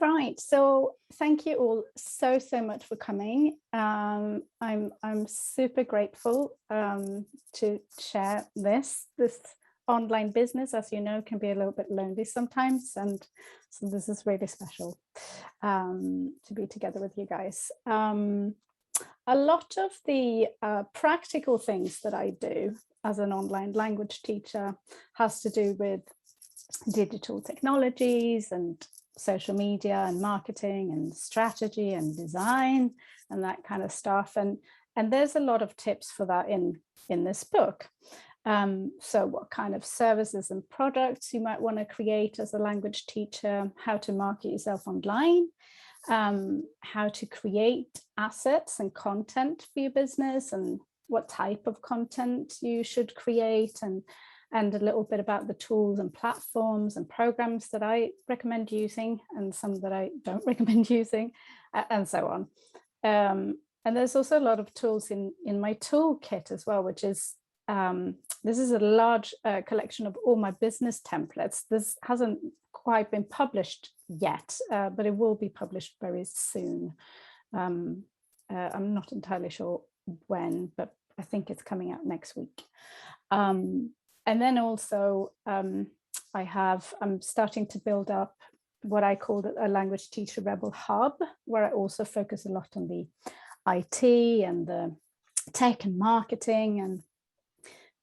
Right, so thank you all so much for coming. I'm super grateful to share this online business. As you know, can be a little bit lonely sometimes, and so this is really special to be together with you guys. A lot of the practical things that I do as an online language teacher has to do with digital technologies and social media and marketing and strategy and design and that kind of stuff. And there's a lot of tips for that in this book. So what kind of services and products you might want to create as a language teacher, how to market yourself online, how to create assets and content for your business and what type of content you should create, and a little bit about the tools and platforms and programs that I recommend using and some that I don't recommend using, and so on. And there's also a lot of tools in my toolkit as well, which is, this is a large collection of all my business templates. This hasn't quite been published yet, but it will be published very soon. I'm not entirely sure when, but I think it's coming out next week. And then also I'm starting to build up what I call a language teacher rebel hub, where I also focus a lot on the IT and the tech and marketing,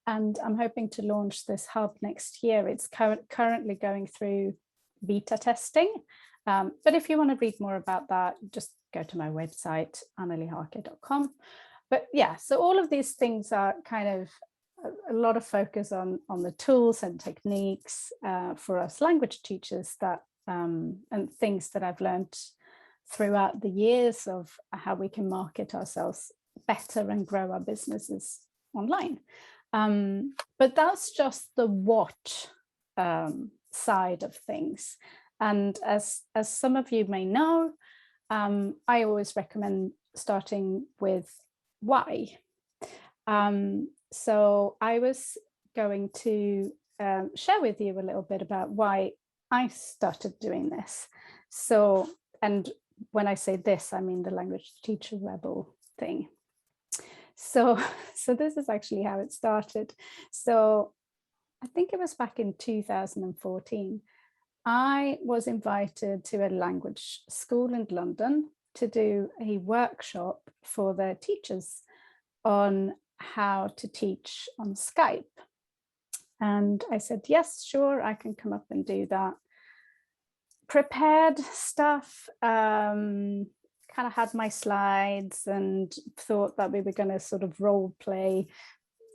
and I'm hoping to launch this hub next year. It's currently going through beta testing, but if you want to read more about that, just go to my website, annelihake.com. But yeah, so all of these things are kind of a lot of focus on the tools and techniques for us language teachers that and things that I've learned throughout the years of how we can market ourselves better and grow our businesses online. But that's just the what side of things. And as some of you may know, I always recommend starting with why. So I was going to share with you a little bit about why I started doing this. So, and when I say this, I mean the language teacher rebel thing. So this is actually how it started. So I think it was back in 2014. I was invited to a language school in London to do a workshop for their teachers on how to teach on Skype. And I said, yes, sure, I can come up and do that. Prepared stuff, kind of had my slides and thought that we were going to sort of role play,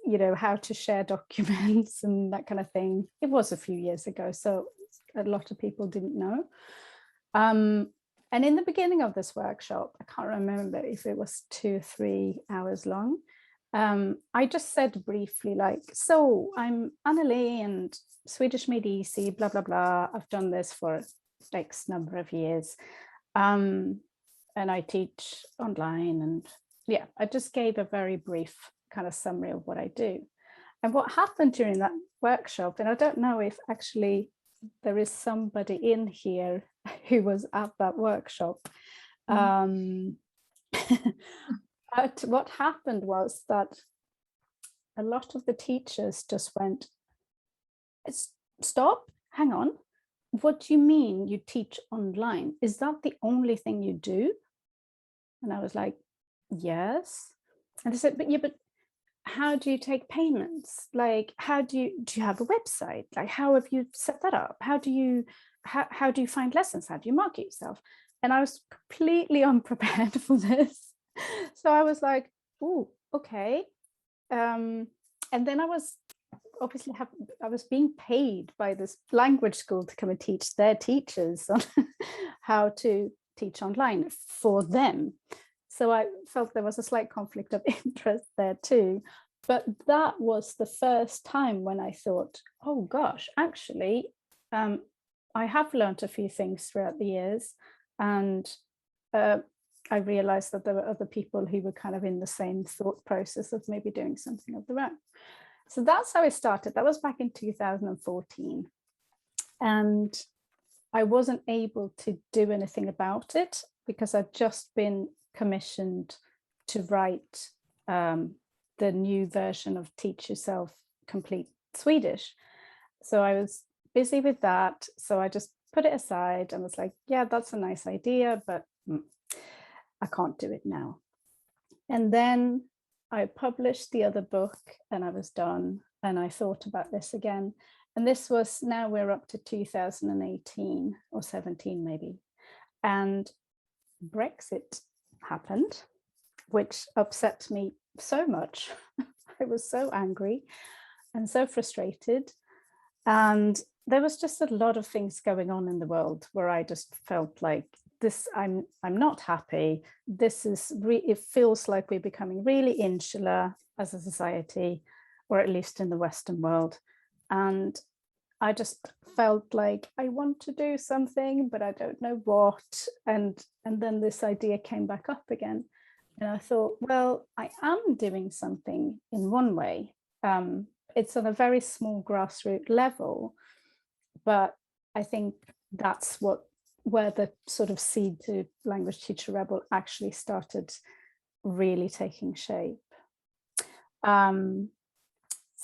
you know, how to share documents and that kind of thing. It was a few years ago, so a lot of people didn't know. And in the beginning of this workshop, I can't remember if it was 2 or 3 hours long, I just said briefly, like, so I'm Anneli and Swedish Made Easy, blah, blah, blah. I've done this for X number of years. And I teach online. And yeah, I just gave a very brief kind of summary of what I do. And what happened during that workshop, and I don't know if actually there is somebody in here who was at that workshop. But what happened was that a lot of the teachers just went, stop, hang on. What do you mean you teach online? Is that the only thing you do? And I was like, yes. And they said, but how do you take payments? Like, how do you have a website? Like, how have you set that up? How do you find lessons? How do you market yourself? And I was completely unprepared for this. So I was like, oh, okay. And then I was obviously I was being paid by this language school to come and teach their teachers on how to teach online for them. So I felt there was a slight conflict of interest there too. But that was the first time when I thought, oh gosh, actually, I have learned a few things throughout the years, and I realized that there were other people who were kind of in the same thought process of maybe doing something of their own. So that's how it started. That was back in 2014. And I wasn't able to do anything about it because I'd just been commissioned to write the new version of Teach Yourself Complete Swedish. So I was busy with that. So I just put it aside and was like, yeah, that's a nice idea, but I can't do it now. And then I published the other book and I was done. And I thought about this again. And this was, now we're up to 2018 or 17 maybe. And Brexit happened, which upset me so much. I was so angry and so frustrated. And there was just a lot of things going on in the world where I just felt like this, I'm not happy. This is, it feels like we're becoming really insular as a society, or at least in the Western world. And I just felt like I want to do something, but I don't know what. And then this idea came back up again. And I thought, well, I am doing something in one way. It's on a very small grassroots level, but I think that's where the sort of seed to Language Teacher Rebel actually started really taking shape.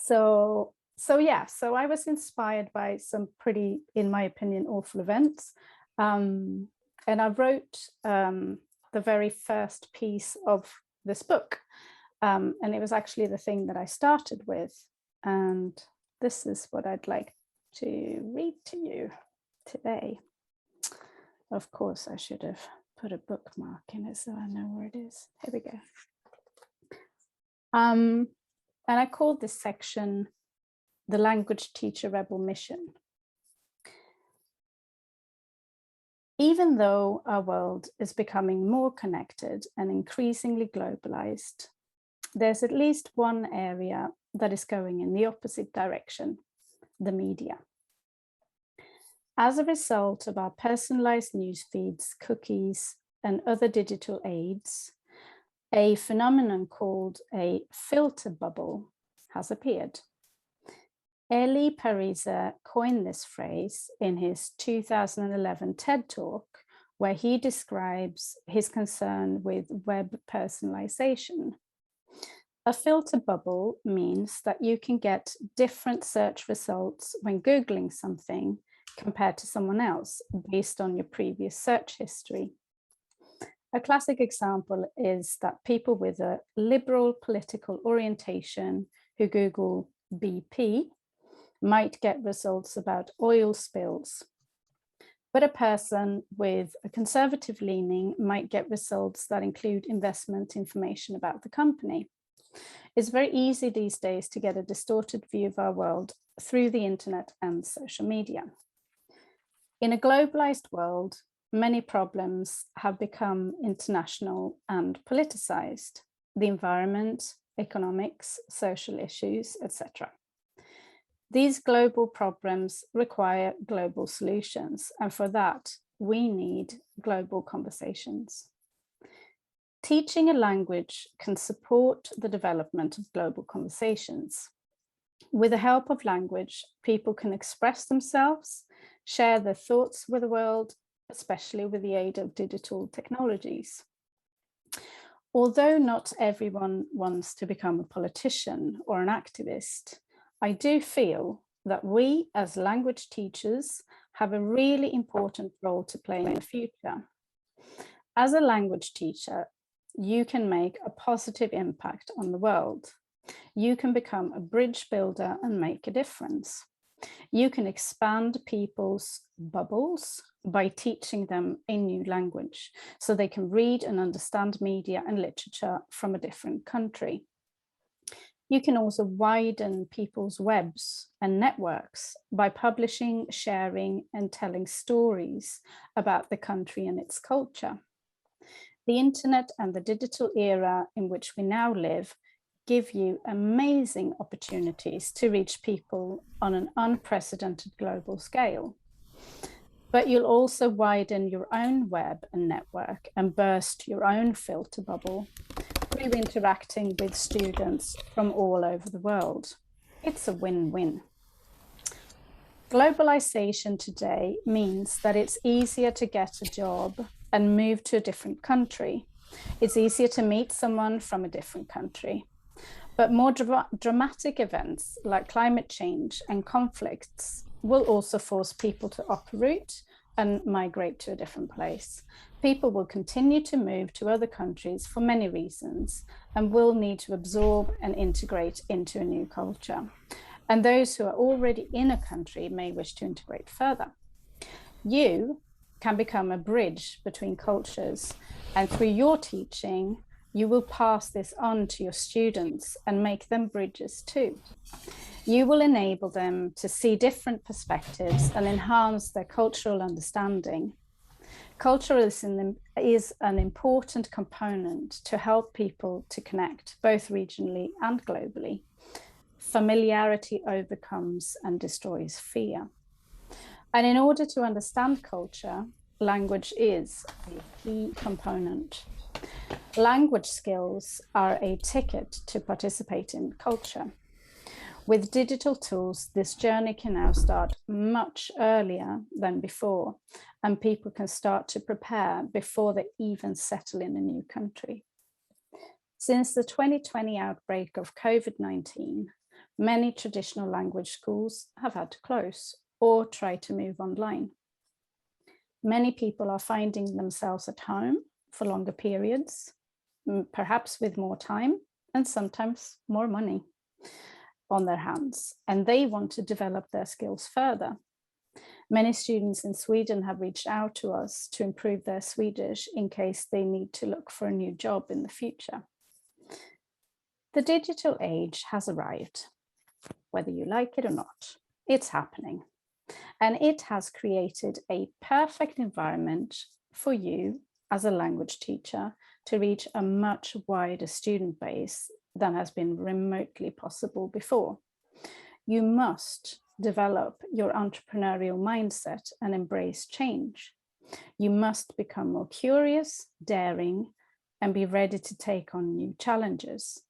So I was inspired by some pretty, in my opinion, awful events. And I wrote the very first piece of this book. And it was actually the thing that I started with. And this is what I'd like to read to you today. Of course, I should have put a bookmark in it so I know where it is. Here we go. And I called this section The Language Teacher Rebel Mission. Even though our world is becoming more connected and increasingly globalized, there's at least one area that is going in the opposite direction: the media. As a result of our personalized news feeds, cookies, and other digital aids, a phenomenon called a filter bubble has appeared. Elie Pariser coined this phrase in his 2011 TED Talk, where he describes his concern with web personalization. A filter bubble means that you can get different search results when Googling something compared to someone else based on your previous search history. A classic example is that people with a liberal political orientation who Google BP might get results about oil spills, but a person with a conservative leaning might get results that include investment information about the company. It's very easy these days to get a distorted view of our world through the internet and social media. In a globalized world, many problems have become international and politicized: the environment, economics, social issues, etc. These global problems require global solutions, and for that, we need global conversations. Teaching a language can support the development of global conversations. With the help of language, people can express themselves, share their thoughts with the world, especially with the aid of digital technologies. Although not everyone wants to become a politician or an activist, I do feel that we as language teachers have a really important role to play in the future. As a language teacher, you can make a positive impact on the world. You can become a bridge builder and make a difference. You can expand people's bubbles by teaching them a new language so they can read and understand media and literature from a different country. You can also widen people's webs and networks by publishing, sharing, and telling stories about the country and its culture. The internet and the digital era in which we now live give you amazing opportunities to reach people on an unprecedented global scale. But you'll also widen your own web and network and burst your own filter bubble through interacting with students from all over the world. It's a win-win. Globalization today means that it's easier to get a job and move to a different country. It's easier to meet someone from a different country. But more dramatic events like climate change and conflicts will also force people to uproot and migrate to a different place. People will continue to move to other countries for many reasons and will need to absorb and integrate into a new culture. And those who are already in a country may wish to integrate further. You can become a bridge between cultures, and through your teaching, you will pass this on to your students and make them bridges too. You will enable them to see different perspectives and enhance their cultural understanding. Culturalism is an important component to help people to connect, both regionally and globally. Familiarity overcomes and destroys fear. And in order to understand culture, language is a key component. Language skills are a ticket to participate in culture. With digital tools, this journey can now start much earlier than before, and people can start to prepare before they even settle in a new country. Since the 2020 outbreak of COVID-19, many traditional language schools have had to close or try to move online. Many people are finding themselves at home for longer periods, perhaps with more time and sometimes more money on their hands, and they want to develop their skills further. Many students in Sweden have reached out to us to improve their Swedish in case they need to look for a new job in the future. The digital age has arrived, whether you like it or not. It's happening, and it has created a perfect environment for you as a language teacher to reach a much wider student base than has been remotely possible before. You must develop your entrepreneurial mindset and embrace change. You must become more curious, daring, and be ready to take on new challenges.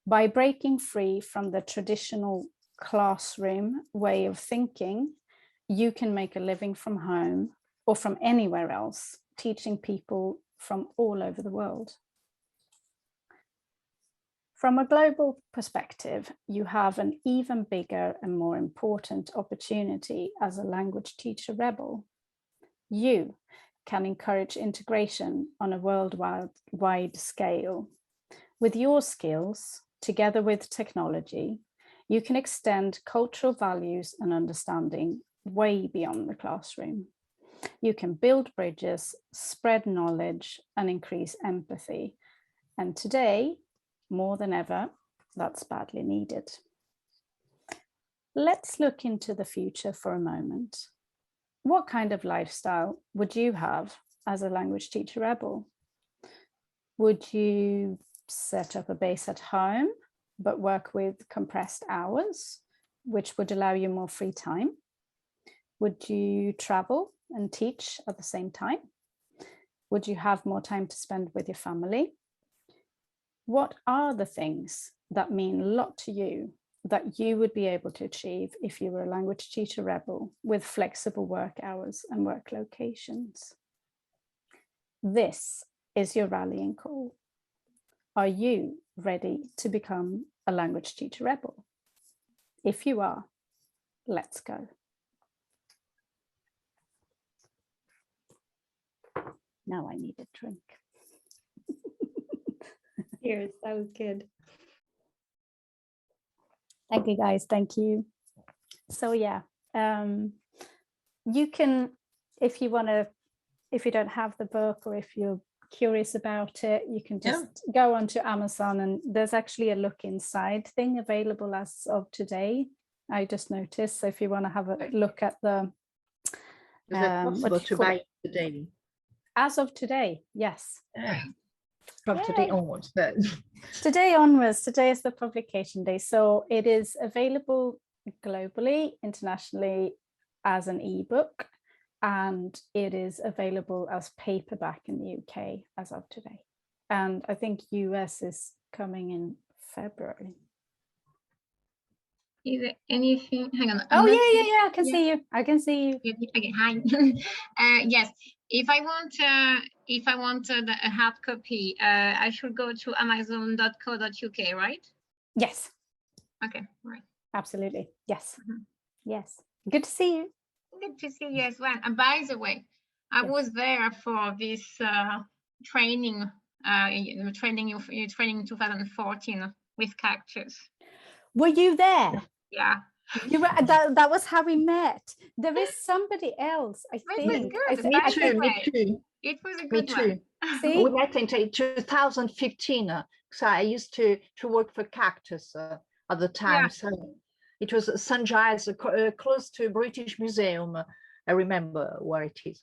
By breaking free from the traditional classroom way of thinking, you can make a living from home or from anywhere else, teaching people from all over the world. From a global perspective, you have an even bigger and more important opportunity as a language teacher rebel. You can encourage integration on a worldwide scale. With your skills, together with technology, you can extend cultural values and understanding way beyond the classroom. You can build bridges, spread knowledge, and increase empathy. And today, more than ever, that's badly needed. Let's look into the future for a moment. What kind of lifestyle would you have as a language teacher rebel? Would you set up a base at home, but work with compressed hours, which would allow you more free time? Would you travel and teach at the same time? Would you have more time to spend with your family? What are the things that mean a lot to you that you would be able to achieve if you were a language teacher rebel with flexible work hours and work locations? This is your rallying call. Are you ready to become a language teacher rebel? If you are, let's go. Now I need a drink. Cheers, that was good. Thank you, guys. Thank you. So yeah, you can, if you don't have the book or if you're curious about it, you can just go onto Amazon, and there's actually a look inside thing available as of today. I just noticed. So if you want to have a look at the, is it possible to buy it today? As of today, yes. From today onwards, but today onwards, today is the publication day, so it is available globally, internationally, as an ebook, and it is available as paperback in the UK as of today, and I think US is coming in February. Is there anything? Hang on. Oh, yeah. I can see you. I can see you. Okay, hi. Yes. If I wanted a hard copy, I should go to amazon.co.uk, right? Yes. Okay, right. Absolutely. Yes. Yes. Good to see you. Good to see you as well. And by the way, I was there for this training in 2014 with Cactus. Were you there? Yeah. You were, that was how we met. There is somebody else, I think. Me too. It was a good one. See? We met in 2015. So I used to work for Cactus at the time. So it was St. Giles, close to British Museum. I remember where it is.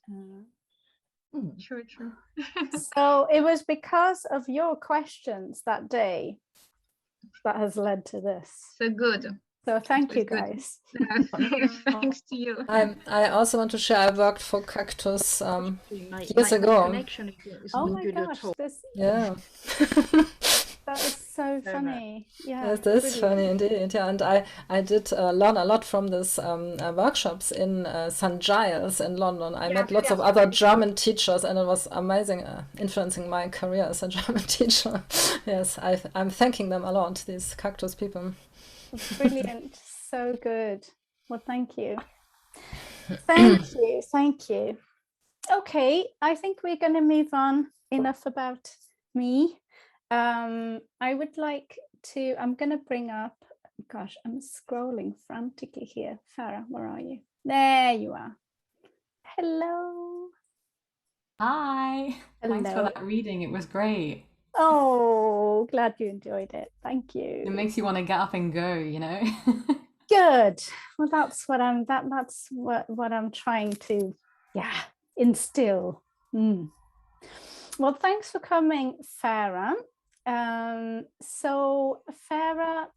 True. So it was because of your questions that day that has led to this. So good. So thank you, guys. Thanks to you. I also want to share. I worked for Cactus years ago. Oh my gosh! Yeah. That is so funny. Yeah, it is funny indeed. Yeah, and I did learn a lot from this workshops in St. Giles in London. I met lots of other German teachers, and it was amazing, influencing my career as a German teacher. Yes, I'm thanking them a lot. These Cactus people. Brilliant. So good. Well, thank you. Thank you. Okay, I think we're going to move on. Enough about me. I would like to, I'm going to bring up, gosh, I'm scrolling frantically here. Farah, where are you? There you are. Hello. Hi. Hello. Thanks for that reading. It was great. Oh, glad you enjoyed it. Thank you. It makes you want to get up and go, you know. Good. Well, that's what I'm trying to, instill. Well, thanks for coming, Farah. So Farah,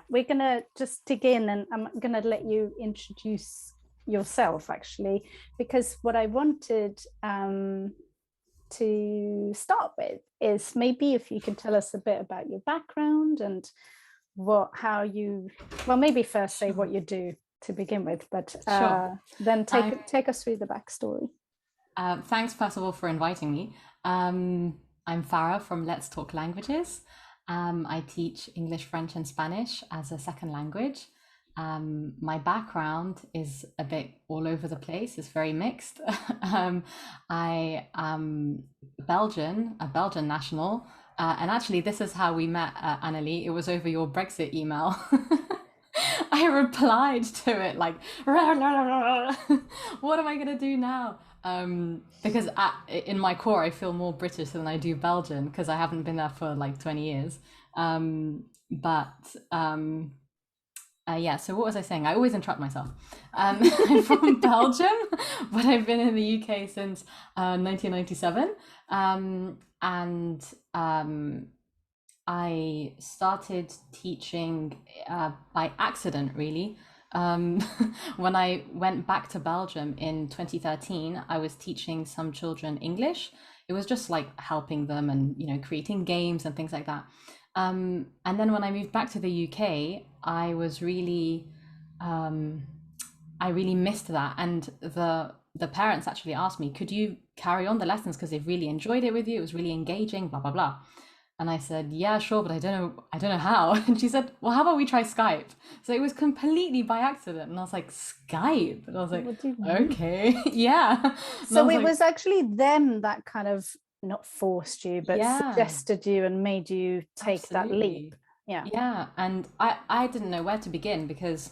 we're gonna just dig in, and I'm gonna let you introduce yourself, actually, because what I wanted to start with is maybe if you can tell us a bit about your background and maybe first say what you do to begin with, but then take us through the backstory. Thanks, first of all, for inviting me. I'm Farah from Let's Talk Languages. I teach English, French, and Spanish as a second language. My background is a bit all over the place. It's very mixed. I am Belgian, a Belgian national. And actually, this is how we met, Annalie. It was over your Brexit email. I replied to it like, rah, rah, rah, rah. What am I going to do now? Because in my core, I feel more British than I do Belgian because I haven't been there for like 20 years. So what was I saying? I always interrupt myself. I'm from Belgium, but I've been in the UK since 1997. I started teaching by accident, really. When I went back to Belgium in 2013, I was teaching some children English. It was just like helping them and, creating games and things like that. And then when I moved back to the UK, I was really, I really missed that. And the parents actually asked me, could you carry on the lessons because they've really enjoyed it with you? It was really engaging, blah, blah, blah. And I said, yeah, sure, but I don't know how. And she said, well, how about we try Skype? So it was completely by accident. And I was like, Skype? And I was like, okay, yeah. So it was actually them that kind of not forced you, but suggested you and made you take that leap. Yeah. And I didn't know where to begin because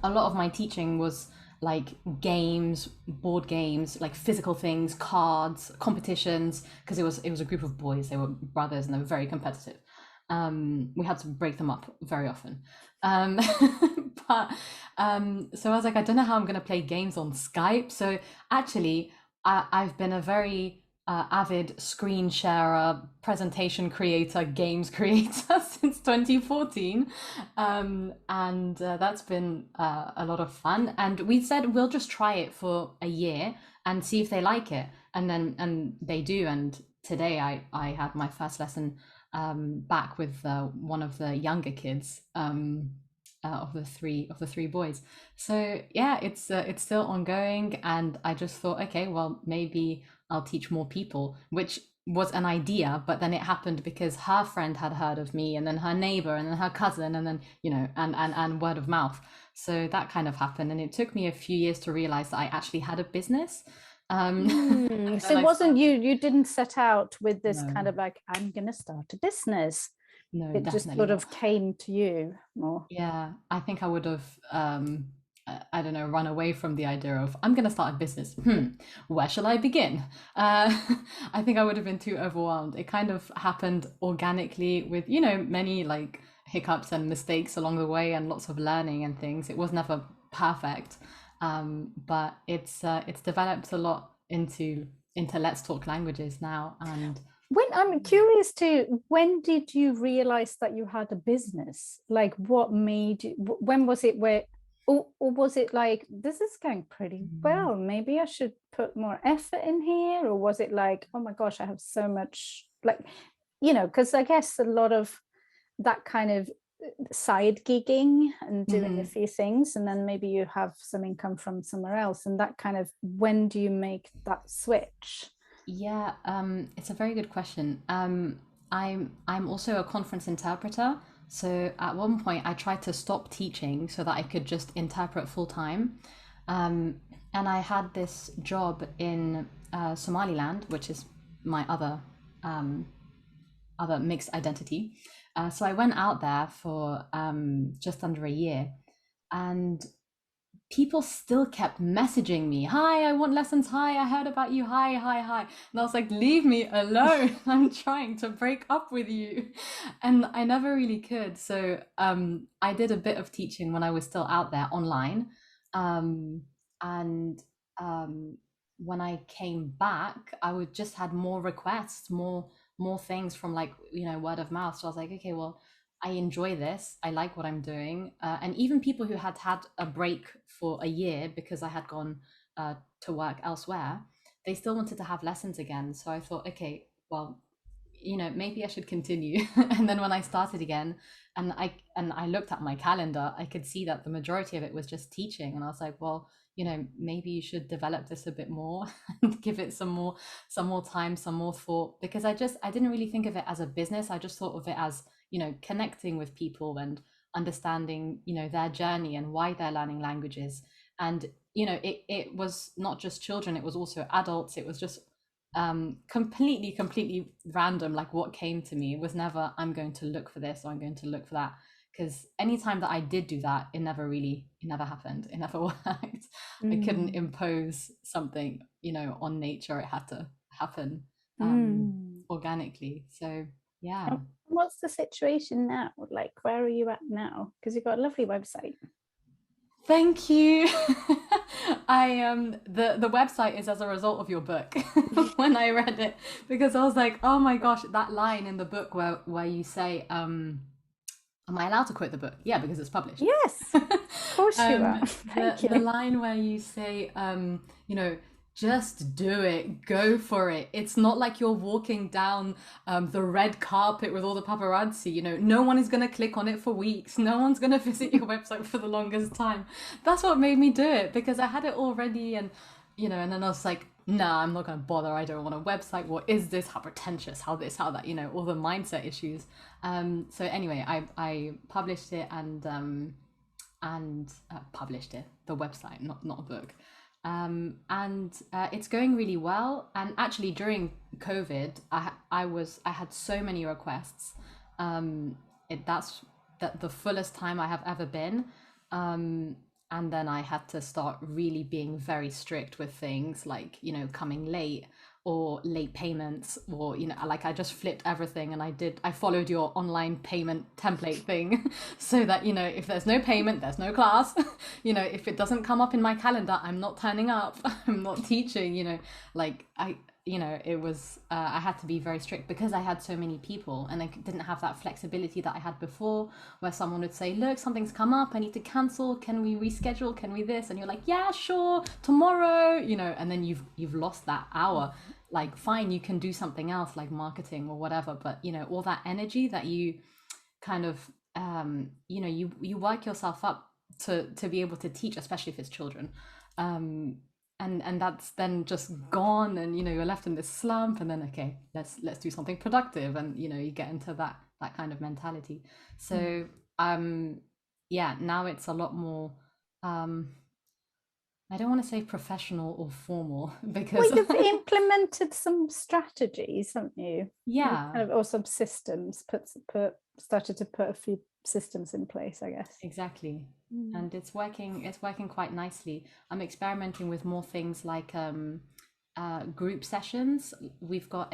a lot of my teaching was like games, board games, like physical things, cards, competitions, because it was a group of boys. They were brothers and they were very competitive. We had to break them up very often. So I was like, I don't know how I'm going to play games on Skype. So actually, I've been a very avid screen sharer, presentation creator, games creator since 2014. And that's been a lot of fun. And we said, we'll just try it for a year and see if they like it. And they do. And today I had my first lesson back with one of the younger kids. of the three boys. So yeah, it's still ongoing, and I just thought, okay, well, maybe I'll teach more people, which was an idea, but then it happened because her friend had heard of me, and then her neighbor, and then her cousin, and then and word of mouth. So that kind of happened, and it took me a few years to realize that I actually had a business. So it wasn't you didn't set out with this No. kind of like, I'm gonna start a business. No, It just definitely sort not. of came to you more. Yeah, I think I would have, I don't know, run away from the idea of I'm going to start a business. Where shall I begin? I think I would have been too overwhelmed. It kind of happened organically with, many like hiccups and mistakes along the way and lots of learning and things. It was never perfect, but it's developed a lot into Let's Talk Languages now. And When I'm curious too, when did you realize that you had a business? Like, what made you? When was it? Or was it like, this is going pretty well? Maybe I should put more effort in here. Or was it like, oh my gosh, I have so much, like, because I guess a lot of that kind of side gigging and doing a few things, and then maybe you have some income from somewhere else, and that kind of, when do you make that switch? Yeah, it's a very good question. I'm also a conference interpreter. So at one point I tried to stop teaching so that I could just interpret full time. And I had this job in Somaliland, which is my other mixed identity. So I went out there for just under a year, and people still kept messaging me. Hi, I want lessons. Hi, I heard about you. Hi, hi, hi. And I was like, leave me alone. I'm trying to break up with you. And I never really could. So I did a bit of teaching when I was still out there online. And when I came back, I would just had more requests, more things from like, word of mouth. So I was like, okay, well, I enjoy this. I like what I'm doing. And even people who had had a break for a year because I had gone to work elsewhere, they still wanted to have lessons again. So I thought, okay, well, maybe I should continue. And then when I started again, and I looked at my calendar, I could see that the majority of it was just teaching. And I was like, well, maybe you should develop this a bit more and give it some more time, some more thought, because I didn't really think of it as a business. I just thought of it as, connecting with people and understanding, their journey and why they're learning languages. And, it was not just children, it was also adults. It was just completely random, like what came to me. It was never, I'm going to look for this or I'm going to look for that. Because anytime that I did do that, it never happened. It never worked. I couldn't impose something, on nature. It had to happen organically. So yeah. What's the situation now? Like, where are you at now? Because you've got a lovely website. Thank you. The website is as a result of your book. When I read it, because I was like, oh my gosh, that line in the book where you say, am I allowed to quote the book? Yeah, because it's published. Yes, of course you are. Thank you. The line where you say, just do it, go for it. It's not like you're walking down the red carpet with all the paparazzi. No one is going to click on it for weeks. No one's going to visit your website for the longest time. That's what made me do it, because I had it already, and and then I was like, nah, I'm not going to bother. I don't want a website. What is this? How pretentious, how this, how that, all the mindset issues. So anyway, I published it and published it, the website, not a book. And it's going really well. And actually during COVID, I had so many requests. That's the fullest time I have ever been. And then I had to start really being very strict with things like, coming late or late payments, or, like I just flipped everything, and I followed your online payment template thing so that, if there's no payment, there's no class. If it doesn't come up in my calendar, I'm not turning up, I'm not teaching, it was, I had to be very strict because I had so many people, and I didn't have that flexibility that I had before, where someone would say, look, something's come up, I need to cancel, can we reschedule, can we this? And you're like, yeah, sure, tomorrow, and then you've lost that hour. Like, fine, you can do something else like marketing or whatever, but all that energy that you kind of you know, you work yourself up to be able to teach, especially if it's children. And that's then just gone, and you know, you're left in this slump, and then okay, let's do something productive, and you know, you get into that kind of mentality. So yeah, now it's a lot more I don't want to say professional or formal, because well, you've implemented some strategies, haven't you? yeah, kind of, or some systems, started to put a few systems in place, I guess. exactly. And it's working quite nicely. I'm experimenting with more things like group sessions. We've got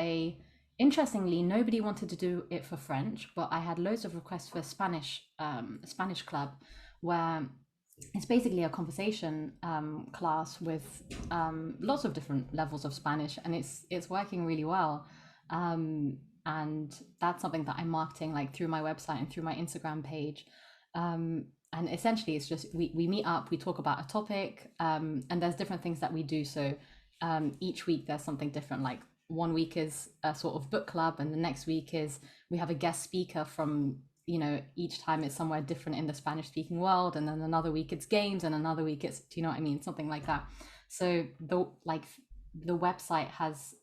interestingly, nobody wanted to do it for French, but I had loads of requests for Spanish, Spanish club, where it's basically a conversation class with lots of different levels of Spanish, and it's working really well. And that's something that I'm marketing like through my website and through my Instagram page. And essentially, it's just we meet up, we talk about a topic, and there's different things that we do. So each week there's something different. Like one week is a sort of book club, and the next week is we have a guest speaker from, you know, each time it's somewhere different in the Spanish speaking world, and then another week it's games, and another week it's, do you know what I mean, something like that. So the website has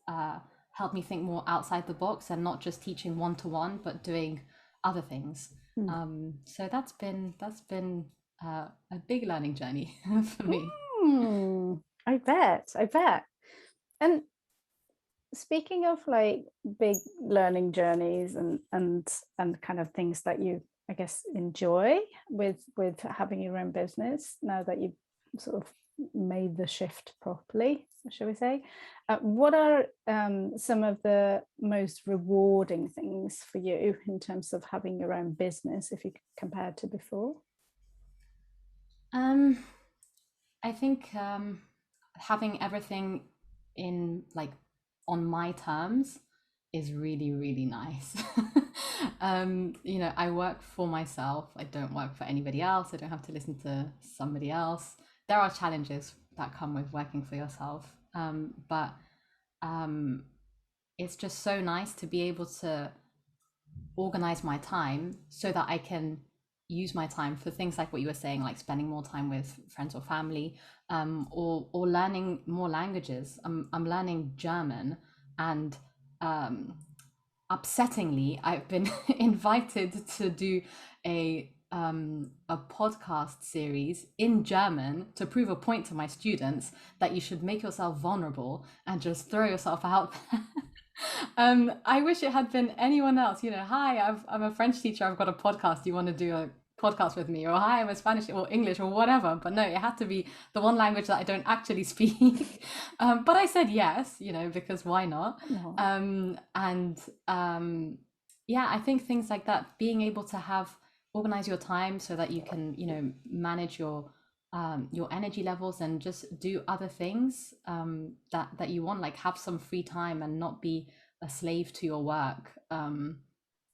helped me think more outside the box, and not just teaching one-to-one, but doing other things. So that's been a big learning journey for me. I bet. And speaking of like big learning journeys and kind of things that you, I guess, enjoy with having your own business, now that you've sort of made the shift properly, shall we say, what are some of the most rewarding things for you in terms of having your own business, if you compare to before? I think having everything in like on my terms is really, really nice. You know, I work for myself. I don't work for anybody else. I don't have to listen to somebody else. There are challenges that come with working for yourself, but it's just so nice to be able to organize my time so that I can use my time for things like what you were saying, like spending more time with friends or family, or learning more languages. I'm learning German, and upsettingly, I've been invited to do a podcast series in German to prove a point to my students that you should make yourself vulnerable and just throw yourself out there. I wish it had been anyone else. You know, hi, I'm a French teacher. I've got a podcast. Do you want to do a podcast with me? Or hi, I'm a Spanish or English or whatever. But no, it had to be the one language that I don't actually speak. But I said yes, you know, because why not? No. Yeah, I think things like that, being able to organize your time so that you can, you know, manage your energy levels and just do other things that you want, like have some free time and not be a slave to your work,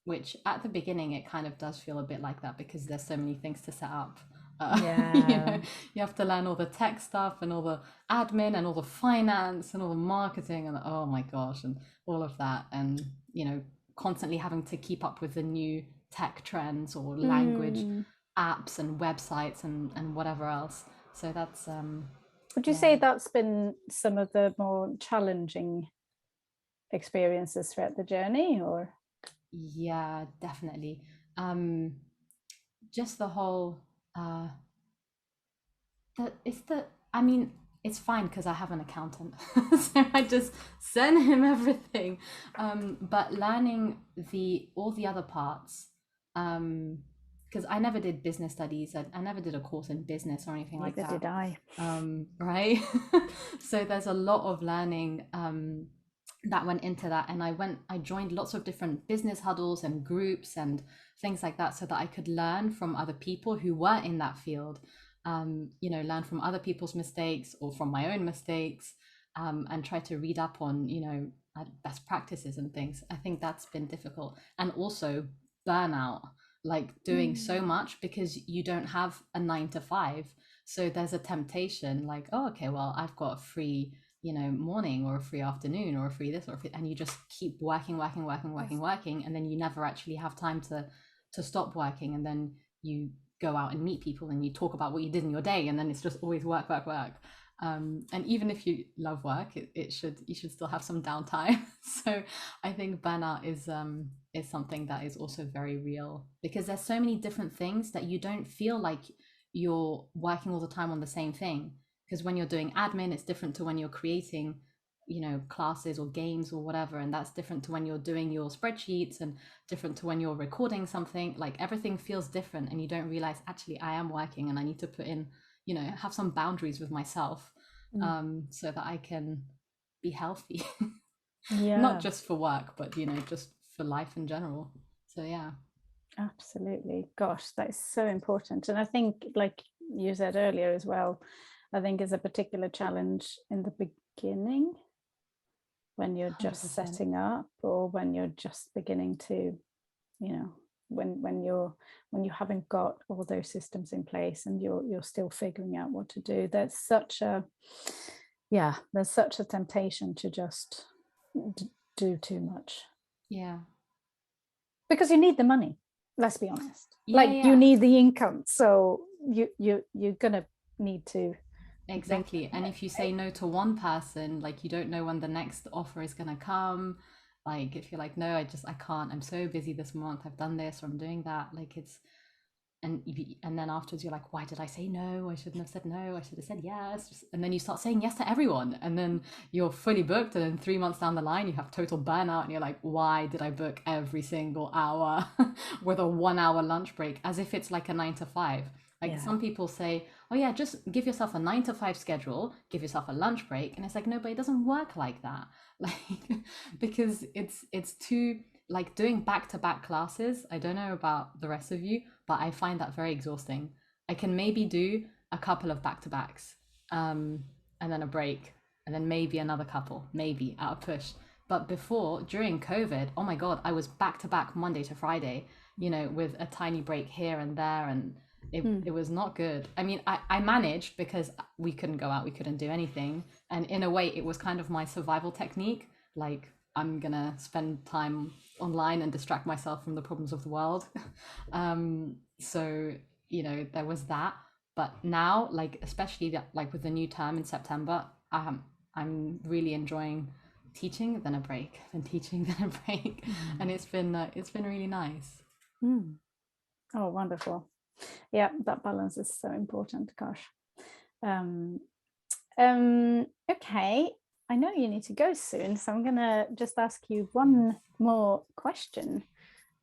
which at the beginning it kind of does feel a bit like that, because there's so many things to set up. You know, you have to learn all the tech stuff and all the admin and all the finance and all the marketing and oh my gosh, and all of that, and you know, constantly having to keep up with the new tech trends or language apps and websites and whatever else. So that's would you say that's been some of the more challenging experiences throughout the journey? Or yeah, definitely. Just the whole I mean, it's fine because I have an accountant, so I just send him everything, but learning all the other parts, because I never did business studies. I never did a course in business or anything like that. Neither did I. Right. So there's a lot of learning that went into that, and I joined lots of different business huddles and groups and things like that, so that I could learn from other people who were in that field. You know, learn from other people's mistakes or from my own mistakes, and try to read up on, you know, best practices and things. I think that's been difficult, and also burnout, like doing so much because you don't have a 9 to 5. So there's a temptation like, oh, okay, well, I've got a free, you know, morning or a free afternoon or a free this or a free, and you just keep working, and then you never actually have time to to stop working, and then you go out and meet people and you talk about what you did in your day, and then it's just always work, work, work. And even if you love work, you should still have some downtime. So I think burnout is something that is also very real, because there's so many different things that you don't feel like you're working all the time on the same thing. Because when you're doing admin, it's different to when you're creating, you know, classes or games or whatever, and that's different to when you're doing your spreadsheets, and different to when you're recording something. Like, everything feels different, and you don't realize, actually, I am working and I need to put in, you know, have some boundaries with myself, so that I can be healthy. Yeah, not just for work, but, you know, just for life in general. So yeah, absolutely. Gosh, that is so important. And I think, like you said earlier as well, I think is a particular challenge in the beginning, when you're just 100%. setting up, or when you're just beginning to, you know, when you haven't got all those systems in place and you're still figuring out what to do. There's such a temptation to just do too much, Yeah. because you need the money, let's be honest. Yeah. You need the income, so you're gonna need to. Exactly. And if you say no to one person, like, you don't know when the next offer is going to come. Like, if you're like, no, I can't, I'm so busy this month, I've done this or I'm doing that, like, it's, and then afterwards you're like, why did I say no? I shouldn't have said no, I should have said yes. And then you start saying yes to everyone, and then you're fully booked, and then 3 months down the line you have total burnout, and you're like, why did I book every single hour with a 1 hour lunch break, as if it's like a 9 to 5. Like, some people say, oh yeah, just give yourself a 9 to 5 schedule, give yourself a lunch break. And it's like, no, but it doesn't work like that. Like, because it's too, like, doing back-to-back classes. I don't know about the rest of you, but I find that very exhausting. I can maybe do a couple of back-to-backs, and then a break, and then maybe another couple, maybe at a push. But before, during COVID, oh my God, I was back-to-back Monday to Friday, you know, with a tiny break here and there, and it was not good. I mean, I managed, because we couldn't go out, we couldn't do anything, and in a way it was kind of my survival technique. Like, I'm gonna spend time online and distract myself from the problems of the world. So, you know, there was that. But now, like, especially that, like, with the new term in September, I'm really enjoying teaching, then a break, then teaching, then a break, and it's been really nice. Oh, wonderful. Yeah, that balance is so important. Gosh. Okay, I know you need to go soon, so I'm gonna just ask you one more question.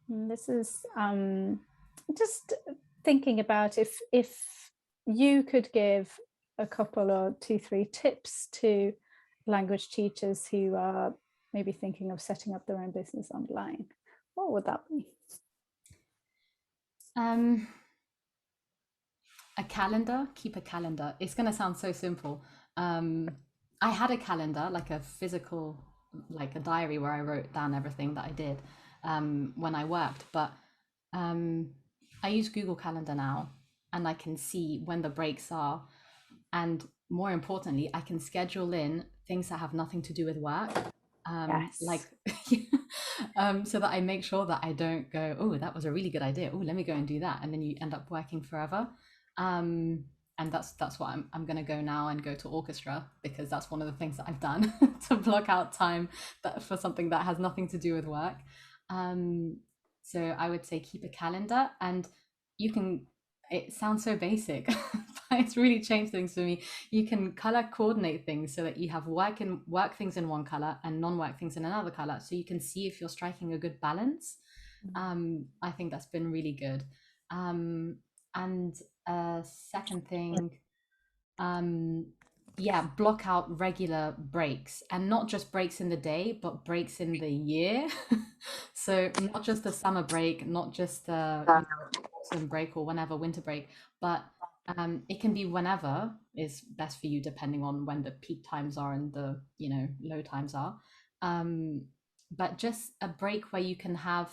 And this is just thinking about if you could give a couple or 2-3 tips to language teachers who are maybe thinking of setting up their own business online, what would that be? A calendar. Keep a calendar. It's going to sound so simple. I had a calendar, like a physical, like a diary where I wrote down everything that I did when I worked. But I use Google Calendar now, and I can see when the breaks are. And more importantly, I can schedule in things that have nothing to do with work. Yes. Like, so that I make sure that I don't go, oh, that was a really good idea, oh, let me go and do that, and then you end up working forever. And that's what I'm going to go now, and go to orchestra, because that's one of the things that I've done to block out time for something that has nothing to do with work. So I would say keep a calendar, and you can, it sounds so basic, but it's really changed things for me. You can color coordinate things so that you have work things in one color and non-work things in another color, so you can see if you're striking a good balance. I think that's been really good. And second thing, block out regular breaks, and not just breaks in the day, but breaks in the year. So not just a summer break, not just autumn break or whenever, winter break, but it can be whenever is best for you, depending on when the peak times are and the, you know, low times are. But just a break where you can have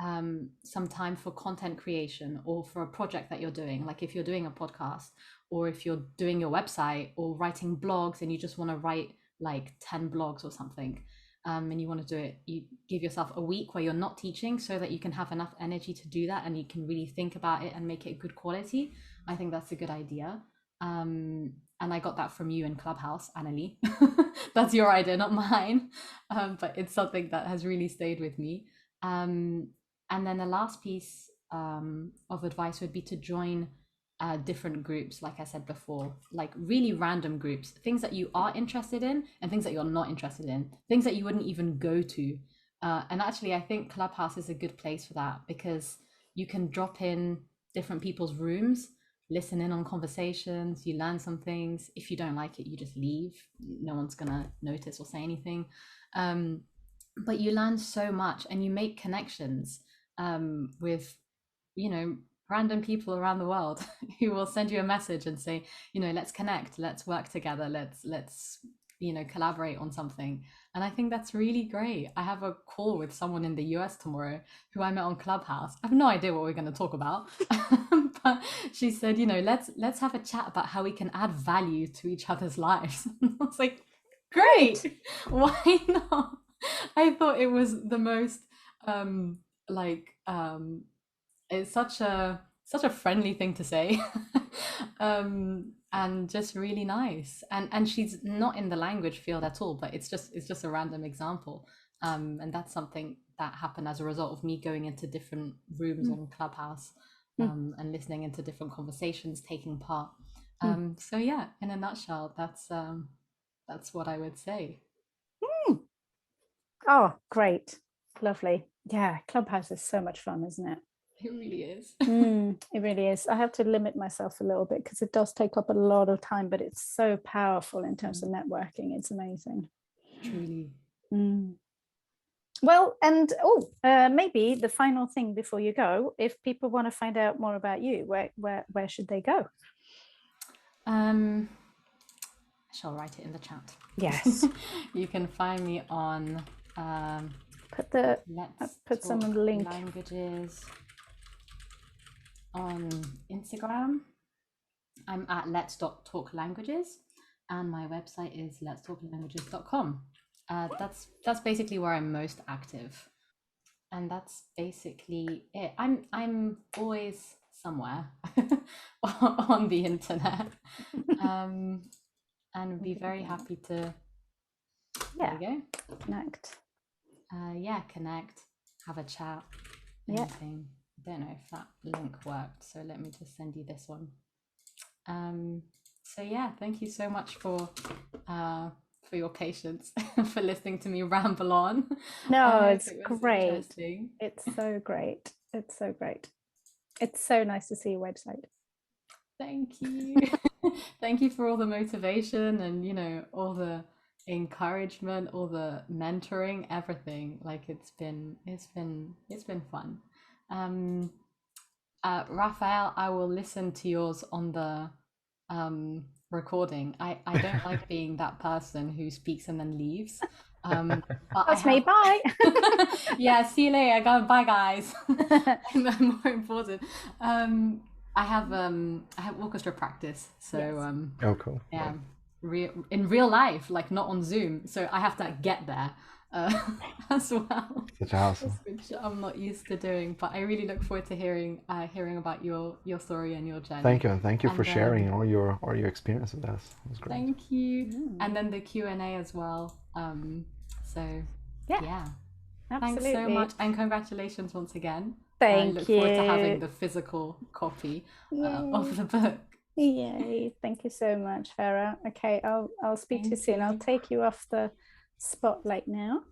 some time for content creation, or for a project that you're doing, like if you're doing a podcast, or if you're doing your website or writing blogs and you just want to write like 10 blogs or something. and you want to do it, you give yourself a week where you're not teaching so that you can have enough energy to do that, and you can really think about it and make it good quality. I think that's a good idea. And I got that from you in Clubhouse, Annalie. That's your idea, not mine. But it's something that has really stayed with me. And then the last piece of advice would be to join different groups, like I said before, like really random groups, things that you are interested in and things that you're not interested in, things that you wouldn't even go to. And actually, I think Clubhouse is a good place for that, because you can drop in different people's rooms, listen in on conversations, you learn some things. If you don't like it, you just leave. No one's gonna notice or say anything. But you learn so much, and you make connections with, you know, random people around the world who will send you a message and say, you know, let's connect, let's work together, let's you know, collaborate on something. And I think that's really great. I have a call with someone in the US tomorrow who I met on Clubhouse. I have no idea what we're going to talk about, but she said, you know, let's have a chat about how we can add value to each other's lives. I was like, great, why not? I thought it was the most it's such a friendly thing to say. And just really nice, and she's not in the language field at all, but it's just a random example, and that's something that happened as a result of me going into different rooms on Clubhouse, and listening into different conversations, taking part. So yeah, in a nutshell, that's what I would say. Oh, great, lovely. Yeah, Clubhouse is so much fun, isn't it? It really is. It really is. I have to limit myself a little bit because it does take up a lot of time, but it's so powerful in terms of networking. It's amazing. Truly. Well, and maybe the final thing before you go, if people want to find out more about you, where should they go? I shall write it in the chat. Yes. You can find me on put some link. Languages on Instagram. I'm at Let's.Talk Languages, and my website is letstalklanguages.com. That's basically where I'm most active, and that's basically it. I'm always somewhere on the internet, and would be very happy to there you go, connect. Connect, have a chat, anything. I don't know if that link worked, so let me just send you this one. So yeah, thank you so much for your patience, for listening to me ramble on. No, it's great. It's so great. It's so great. It's so nice to see your website. Thank you. Thank you for all the motivation and, you know, all the encouragement, all the mentoring, everything. Like it's been fun. Rafael, I will listen to yours on the recording. I don't like being that person who speaks and then leaves. But that's me. Bye. Yeah, see you later. Go. Bye, guys. More important. I have orchestra practice, so oh, cool. Yeah, in real life, like not on Zoom. So I have to get there as well. Such a hassle. Which I'm not used to doing, but I really look forward to hearing about your story and your journey. Thank you for sharing all your experience with us. It was great. Thank you, and then the Q&A as well. So yeah. Absolutely. Thanks so much, and congratulations once again. Thank you. I look forward to having the physical copy of the book. Yay! Thank you so much, Farah. Okay, I'll speak to you soon. I'll take you off the spotlight now.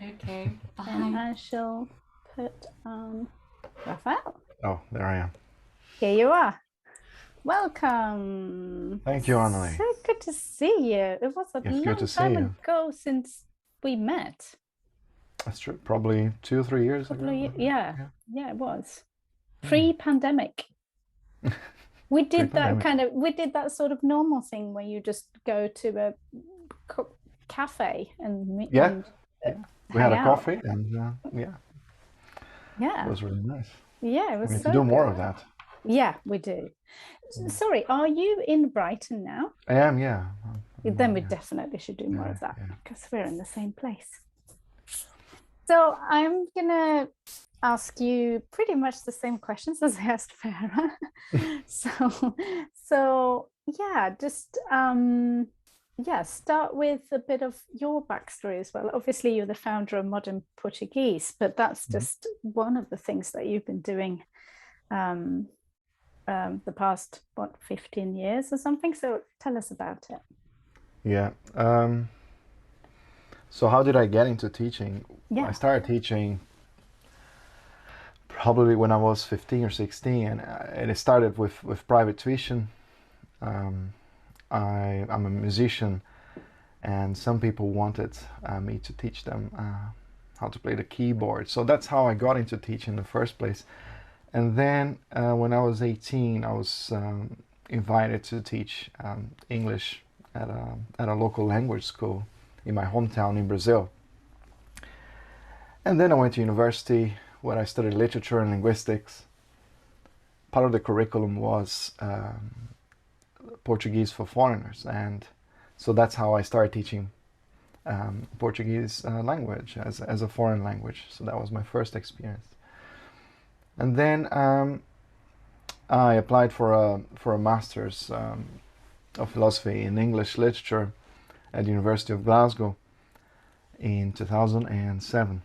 Okay. Bye. And I shall put Rafael. Oh, there I am. Here you are. Welcome. Thank you, Annalie. So good to see you. It was a long time ago since we met. That's true. Probably 2 or 3 years ago. Yeah, it was pre-pandemic. We did that sort of normal thing where you just go to a cafe and meet. We had a coffee and it was really nice. Yeah, it was. We need to do more of that. Yeah, we do. Sorry, are you in Brighton now? I am. Yeah. Then we definitely should do more of that because we're in the same place. So I'm gonna ask you pretty much the same questions as I asked Farah. so yeah, just start with a bit of your backstory as well. Obviously, you're the founder of Modern Portuguese, but that's just one of the things that you've been doing the past 15 years or something. So tell us about it. Yeah. So how did I get into teaching? Yeah. I started teaching probably when I was 15 or 16, and it started with private tuition. I'm a musician, and some people wanted me to teach them how to play the keyboard. So that's how I got into teaching in the first place. And then when I was 18, I was invited to teach English at a local language school in my hometown in Brazil. And then I went to university where I studied literature and linguistics. Part of the curriculum was Portuguese for foreigners, and so that's how I started teaching Portuguese language as a foreign language. So that was my first experience. And then I applied for a master's of philosophy in English literature at the University of Glasgow in 2007.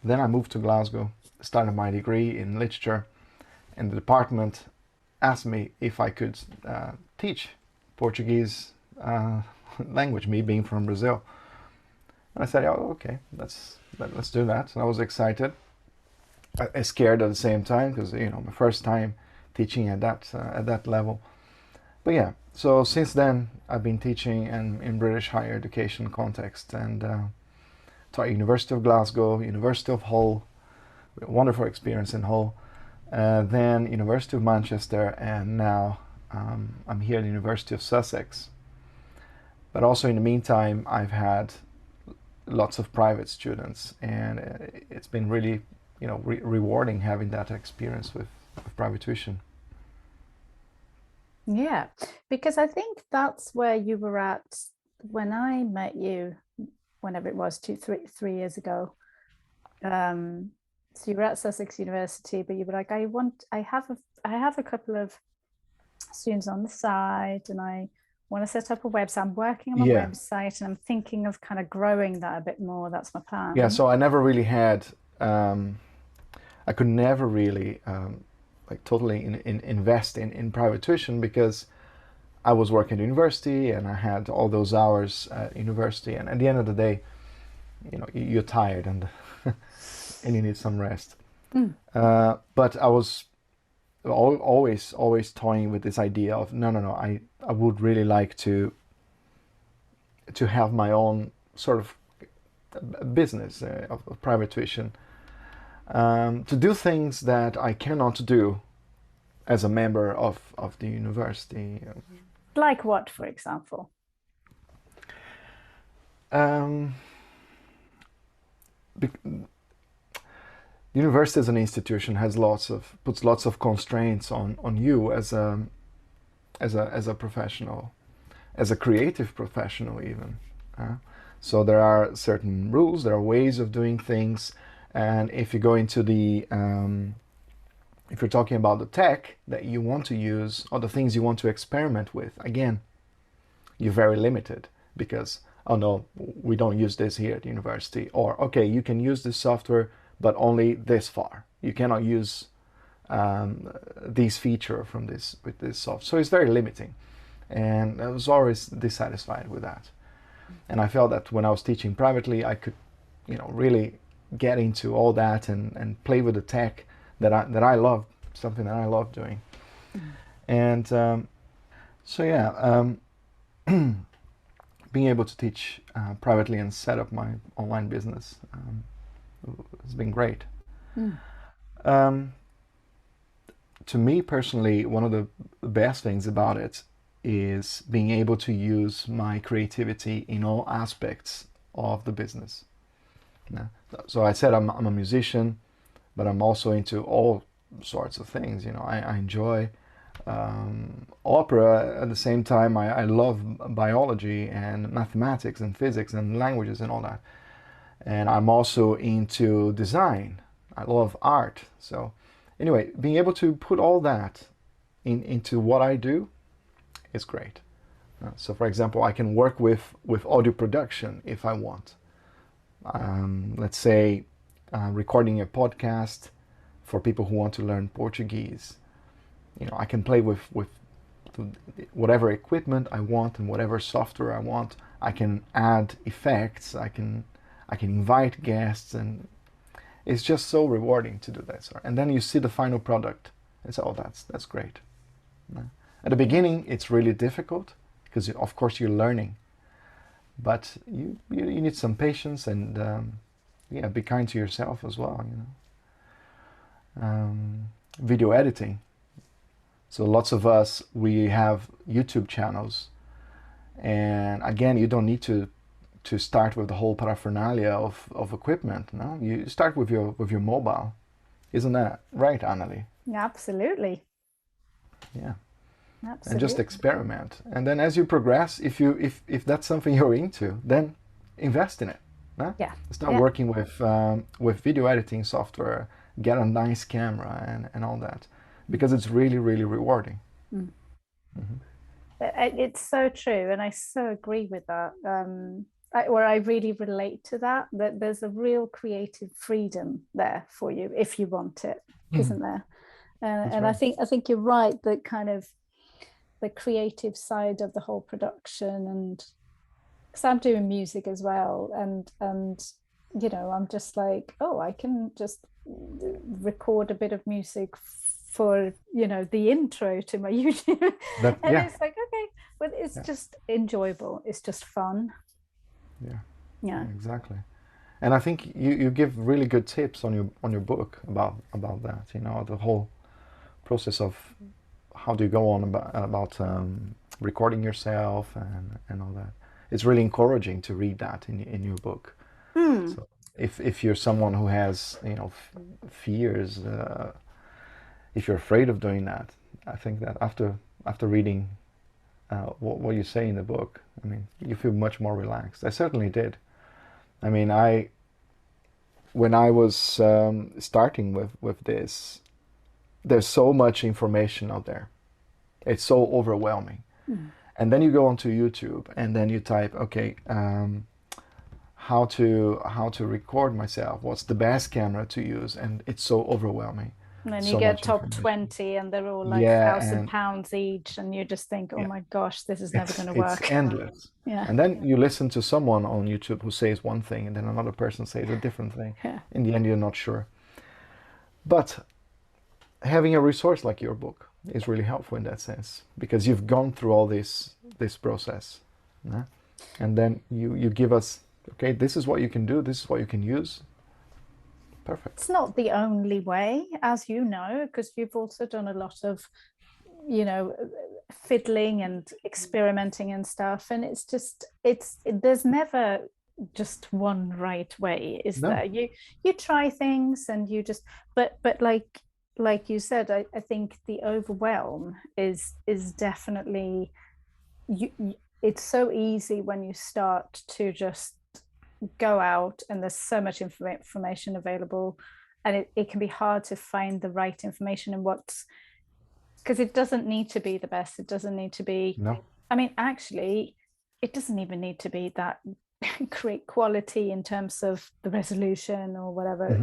Then I moved to Glasgow, started my degree in literature, and the department asked me if I could teach Portuguese language, me being from Brazil. And I said, oh, okay, let's do that. And I was excited, scared at the same time, because my first time teaching at that level. But yeah, so since then I've been teaching in British higher education context, and taught University of Glasgow, University of Hull, wonderful experience in Hull, then University of Manchester, and now I'm here at the University of Sussex. But also in the meantime, I've had lots of private students, and it's been really rewarding having that experience with private tuition. Yeah, because I think that's where you were at when I met you, whenever it was, 3 years ago. So you were at Sussex University, but you were like, I have a couple of students on the side, and I want to set up a website. I'm working on my website, and I'm thinking of kind of growing that a bit more. That's my plan. Yeah, so I never really had, I could never really totally invest in private tuition, because I was working at university and I had all those hours at university, and at the end of the day, you're tired and and you need some rest. But I was always toying with this idea of no, I would really like to have my own sort of business of private tuition, to do things that I cannot do as a member of the university. Like what, for example? The university as an institution puts lots of constraints on you as a professional, as a creative professional even. So there are certain rules, there are ways of doing things, and if you go into the if you're talking about the tech that you want to use or the things you want to experiment with, again, you're very limited, because, oh no, we don't use this here at the university, or okay, you can use this software, but only this far. You cannot use these feature with this software. So it's very limiting, and I was always dissatisfied with that. And I felt that when I was teaching privately, I could, really get into all that and play with the tech that I love, something that I love doing. And so yeah, being able to teach privately and set up my online business has been great. To me personally, one of the best things about it is being able to use my creativity in all aspects of the business. So I said I'm a musician, but I'm also into all sorts of things. I enjoy opera. At the same time, I love biology and mathematics and physics and languages and all that. and I'm also into design. I love art. So anyway, being able to put all that into what I do is great. So for example, I can work with audio production if I want. Let's say recording a podcast for people who want to learn Portuguese. I can play with whatever equipment I want and whatever software I want. I can add effects. I can invite guests, and it's just so rewarding to do that. And then you see the final product and say, oh, that's great. At the beginning, it's really difficult because of course you're learning, but you need some patience and be kind to yourself as well. Video editing. So lots of us, we have YouTube channels, and again, you don't need to start with the whole paraphernalia of equipment. No, you start with your mobile. Isn't that right, Annalie? Absolutely. Yeah. Absolutely. And just experiment. And then as you progress, if that's something you're into, then invest in it. No? Yeah. Start working with video editing software, get a nice camera and all that, because it's really, really rewarding. It's so true, and I so agree with that. I really relate to that there's a real creative freedom there for you if you want it, isn't there? And right. I think you're right, that kind of the creative side of the whole production, and because I'm doing music as well, and I'm just like, oh, I can just record a bit of music for the intro to my YouTube. It's like, okay, but it's just enjoyable, it's just fun. Yeah, exactly. And I think you give really good tips on your book about that, the whole process of how do you go on about recording yourself and all that. It's really encouraging to read that in your book. So if you're someone who has fears, if you're afraid of doing that, I think that after reading what you say in the book, I mean, you feel much more relaxed. I certainly did. I mean, when I was starting with this, there's so much information out there. It's so overwhelming. And then you go onto YouTube and then you type, okay, how to record myself, what's the best camera to use, and it's so overwhelming. And then you get top 20 and they're all like £1,000 each, and you just think, oh my gosh, this is never going to work. It's endless. And then you listen to someone on YouTube who says one thing and then another person says a different thing. In the end, you're not sure. But having a resource like your book is really helpful in that sense, because you've gone through all this process. And then you give us, okay, this is what you can do, this is what you can use. Perfect. It's not the only way, as you know, because you've also done a lot of, fiddling and experimenting and stuff. And it's just, there's never just one right way, is there? You try things and you just, but like you said, I think the overwhelm is definitely, it's so easy when you start to just go out and there's so much information available, and it can be hard to find the right information, and because it doesn't need to be the best, it doesn't need to be, I mean, actually it doesn't even need to be that great quality in terms of the resolution or whatever,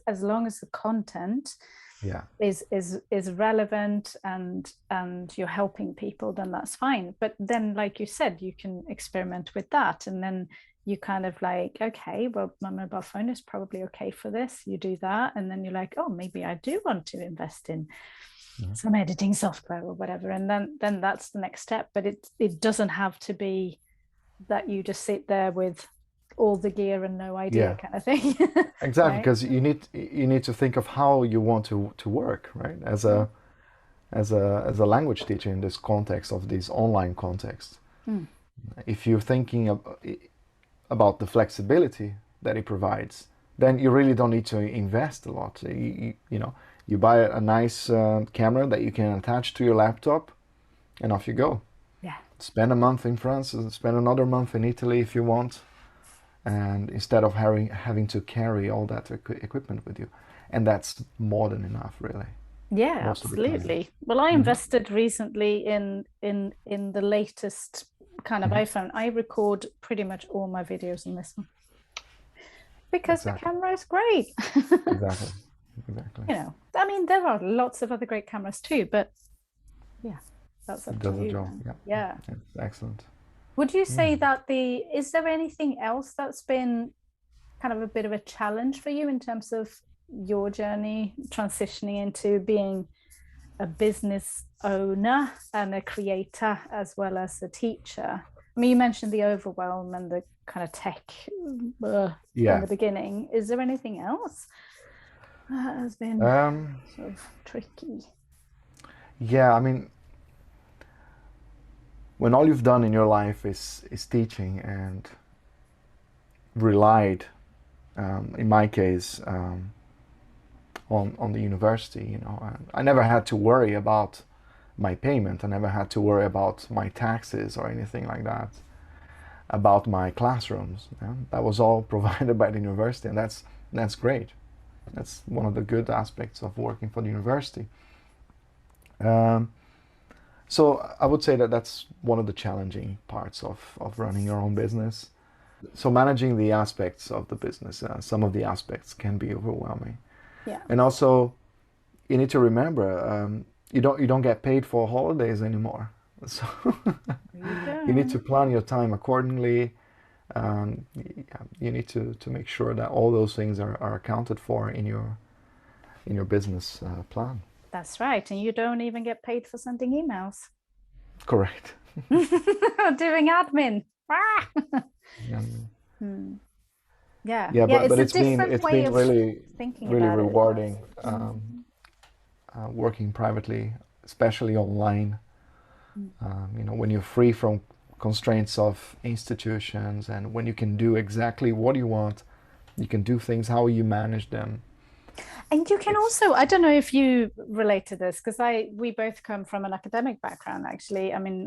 as long as the content is relevant and you're helping people, then that's fine. But then, like you said, you can experiment with that, and then you kind of like, okay, well, my mobile phone is probably okay for this. You do that, and then you're like, oh, maybe I do want to invest in some editing software or whatever, and then that's the next step. But it doesn't have to be that you just sit there with all the gear and no idea kind of thing. Exactly, because you need to think of how you want to work, right? As a language teacher in this context of this online context, if you're thinking about the flexibility that it provides, then you really don't need to invest a lot. You buy a nice camera that you can attach to your laptop, and off you go. Spend a month in France, spend another month in Italy if you want, and instead of having to carry all that equipment with you, and that's more than enough, really. Yeah, Most of the time. absolutely. Well, I invested recently in the latest kind of iPhone. I record pretty much all my videos on this one because the camera is great. Exactly. You know, I mean, there are lots of other great cameras too, but yeah, that's up It to does the you. job. Yeah. It's excellent. Would you say that is there anything else that's been kind of a bit of a challenge for you in terms of your journey transitioning into being a business owner and a creator as well as a teacher? I mean, you mentioned the overwhelm and the kind of tech in the beginning. Is there anything else that has been sort of tricky? Yeah, I mean, when all you've done in your life is teaching and relied, in my case, on the university, you know, I never had to worry about my payment. I never had to worry about my taxes or anything like that, about my classrooms. That was all provided by the university, and that's great. That's one of the good aspects of working for the university. So I would say that that's one of the challenging parts of running your own business. So managing the aspects of the business, some of the aspects can be overwhelming. Yeah. And also, you need to remember, you don't get paid for holidays anymore. So you need to plan your time accordingly. You need to make sure that all those things are accounted for in your business plan. That's right. And you don't even get paid for sending emails. Correct. Doing admin. Yeah, but it's been really rewarding working privately, especially online. You know, when you're free from constraints of institutions and when you can do exactly what you want, you can do things how you manage them. And you can also, I don't know if you relate to this, because we both come from an academic background, actually. I mean,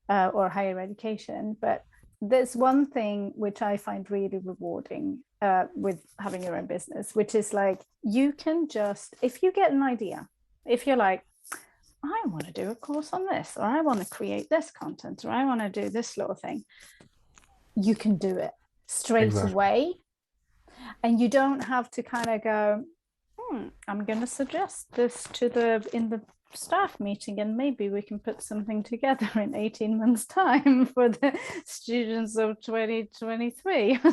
or higher education, but there's one thing which I find really rewarding with having your own business, which is like, you can just, if you get an idea, if you're like, I want to do a course on this, or I want to create this content, or I want to do this little thing, you can do it straight away. And you don't have to kind of go, I'm going to suggest this in the staff meeting, and maybe we can put something together in 18 months time for the students of 2023. Do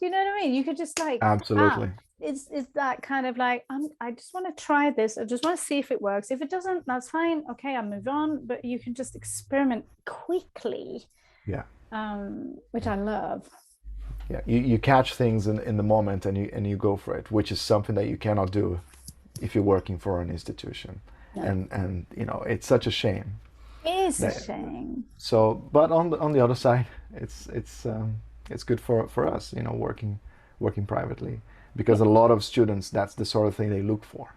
you know what I mean? You could just like, absolutely. It's that kind of like, I just want to try this. I just want to see if it works. If it doesn't, that's fine. Okay, I'll move on. But you can just experiment quickly. Yeah. Which I love. Yeah, you catch things in the moment and you go for it, which is something that you cannot do if you're working for an institution. No. And you know, it's such a shame. It is a shame. So, but on the other side, it's good for us, you know, working privately, because a lot of students, that's the sort of thing they look for.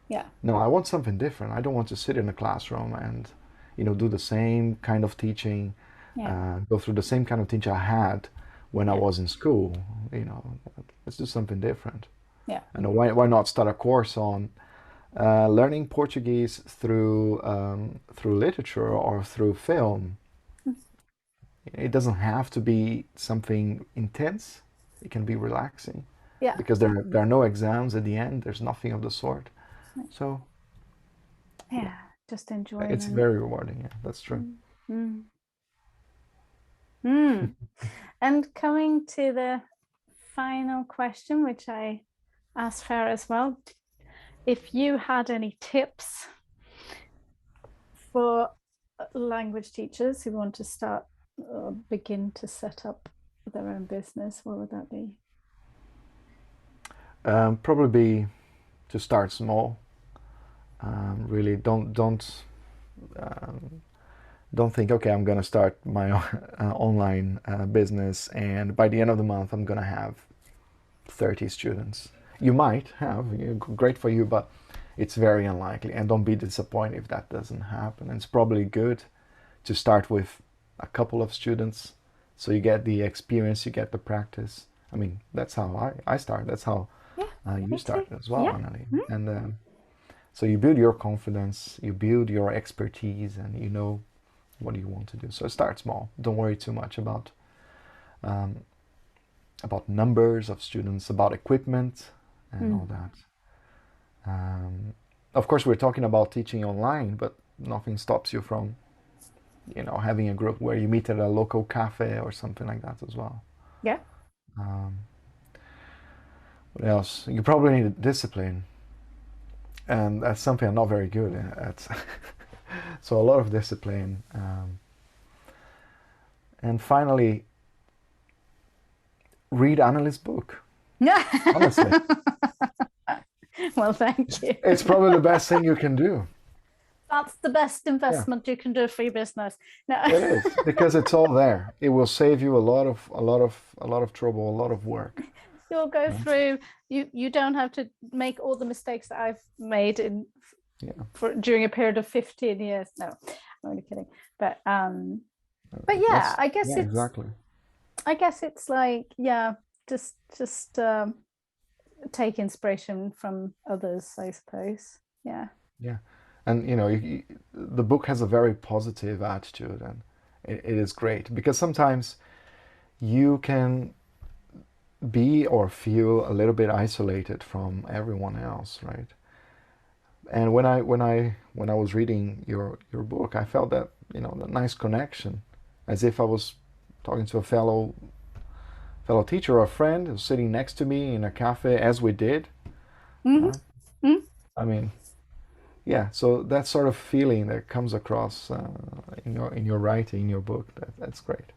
Yeah. No, I want something different. I don't want to sit in a classroom and, you know, do the same kind of teaching, go through the same kind of teaching I had when I was in school. You know, let's do something different. Yeah. And why not start a course on learning Portuguese through literature or through film? It doesn't have to be something intense. It can be relaxing. Yeah. Because there are no exams at the end. There's nothing of the sort. So. Yeah, just enjoy. It's very rewarding. Yeah, that's true. And coming to the final question, which I asked Farah as well, if you had any tips for language teachers who want to start or begin to set up their own business, what would that be? Probably to start small. Really, don't think, okay, I'm going to start my online business, and by the end of the month I'm going to have 30 students. You might have, great for you, but it's very unlikely, and don't be disappointed if that doesn't happen. It's probably good to start with a couple of students, So you get the experience, you get the practice. I mean, that's how I start. That's how you started as well, Yeah. Annalie. And so you build your confidence, you build your expertise, and you know what you want to do. So start small. Don't worry too much about numbers of students, about equipment, and all that. Of course, we're talking about teaching online, but nothing stops you from, having a group where you meet at a local cafe or something like that as well. Yeah. What else? You probably need discipline, and that's something I'm not very good at. So a lot of discipline. And finally, read Annalie's book. Honestly. Well, thank you. It's probably the best thing you can do. That's the best investment you can do for your business. No. It is, because it's all there. It will save you a lot of trouble, a lot of work. You'll go through. You don't have to make all the mistakes that I've made during a period of 15 years. No, I'm only kidding. But yeah, I guess it's exactly. I guess it's like, just take inspiration from others, I suppose. Yeah. Yeah. And the book has a very positive attitude, and it is great, because sometimes you can be or feel a little bit isolated from everyone else, right? And when I was reading your book, I felt that that nice connection, as if I was talking to a fellow teacher or a friend who's sitting next to me in a cafe, as we did. I mean, so that sort of feeling that comes across in your writing, in your book, that's great.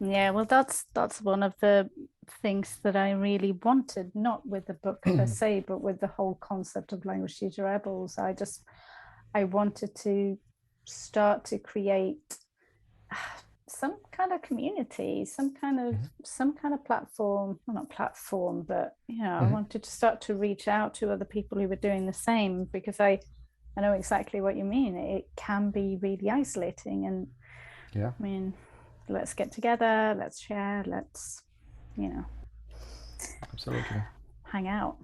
Yeah, well, that's one of the things that I really wanted, not with the book per se, but with the whole concept of Language Teacher Rebels. I wanted to start to create some kind of community, some kind of platform, well, not platform, but I wanted to start to reach out to other people who were doing the same, because I know exactly what you mean. It can be really isolating, and I mean, let's get together, let's share, let's absolutely hang out.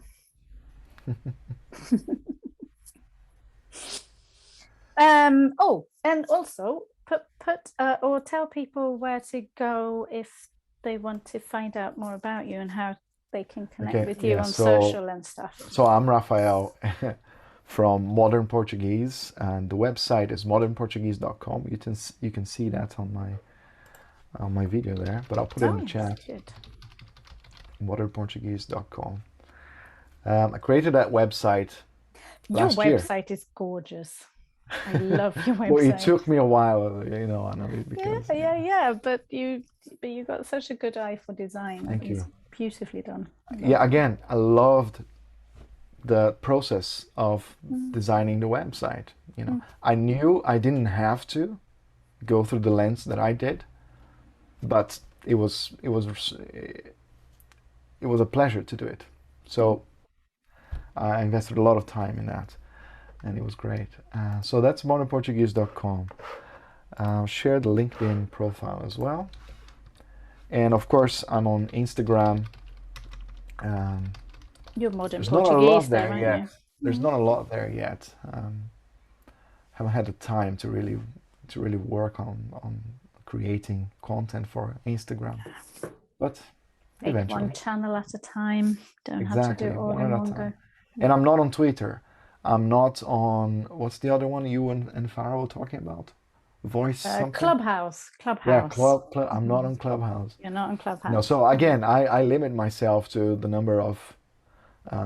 And also put or tell people where to go if they want to find out more about you and how they can connect with you on social and stuff. So I'm Rafael from Modern Portuguese, and the website is modernportuguese.com. You can see that on my video there, but I'll put it in the chat. Good. modernportuguese.com. I created that website last year. Your website is gorgeous. I love your website. Well, it took me a while, Annalie, because but you got such a good eye for design. Thank you. Beautifully done. Again, I loved the process of designing the website. I knew I didn't have to go through the lens that I did, but it was a pleasure to do it. So I invested a lot of time in that, and it was great. So that's modernportuguese.com. I'll share the LinkedIn profile as well. And of course, I'm on Instagram. You're Modern There's Portuguese not a lot there, there yet. There's not a lot there yet. Haven't had the time to really work on creating content for Instagram, but eventually. One channel at a time. Don't have to do it all in one go. And I'm not on Twitter. I'm not on, what's the other one you and Farah were talking about? Voice something? Clubhouse. Yeah, I'm not on Clubhouse. You're not on Clubhouse. No, so again, I limit myself to the number of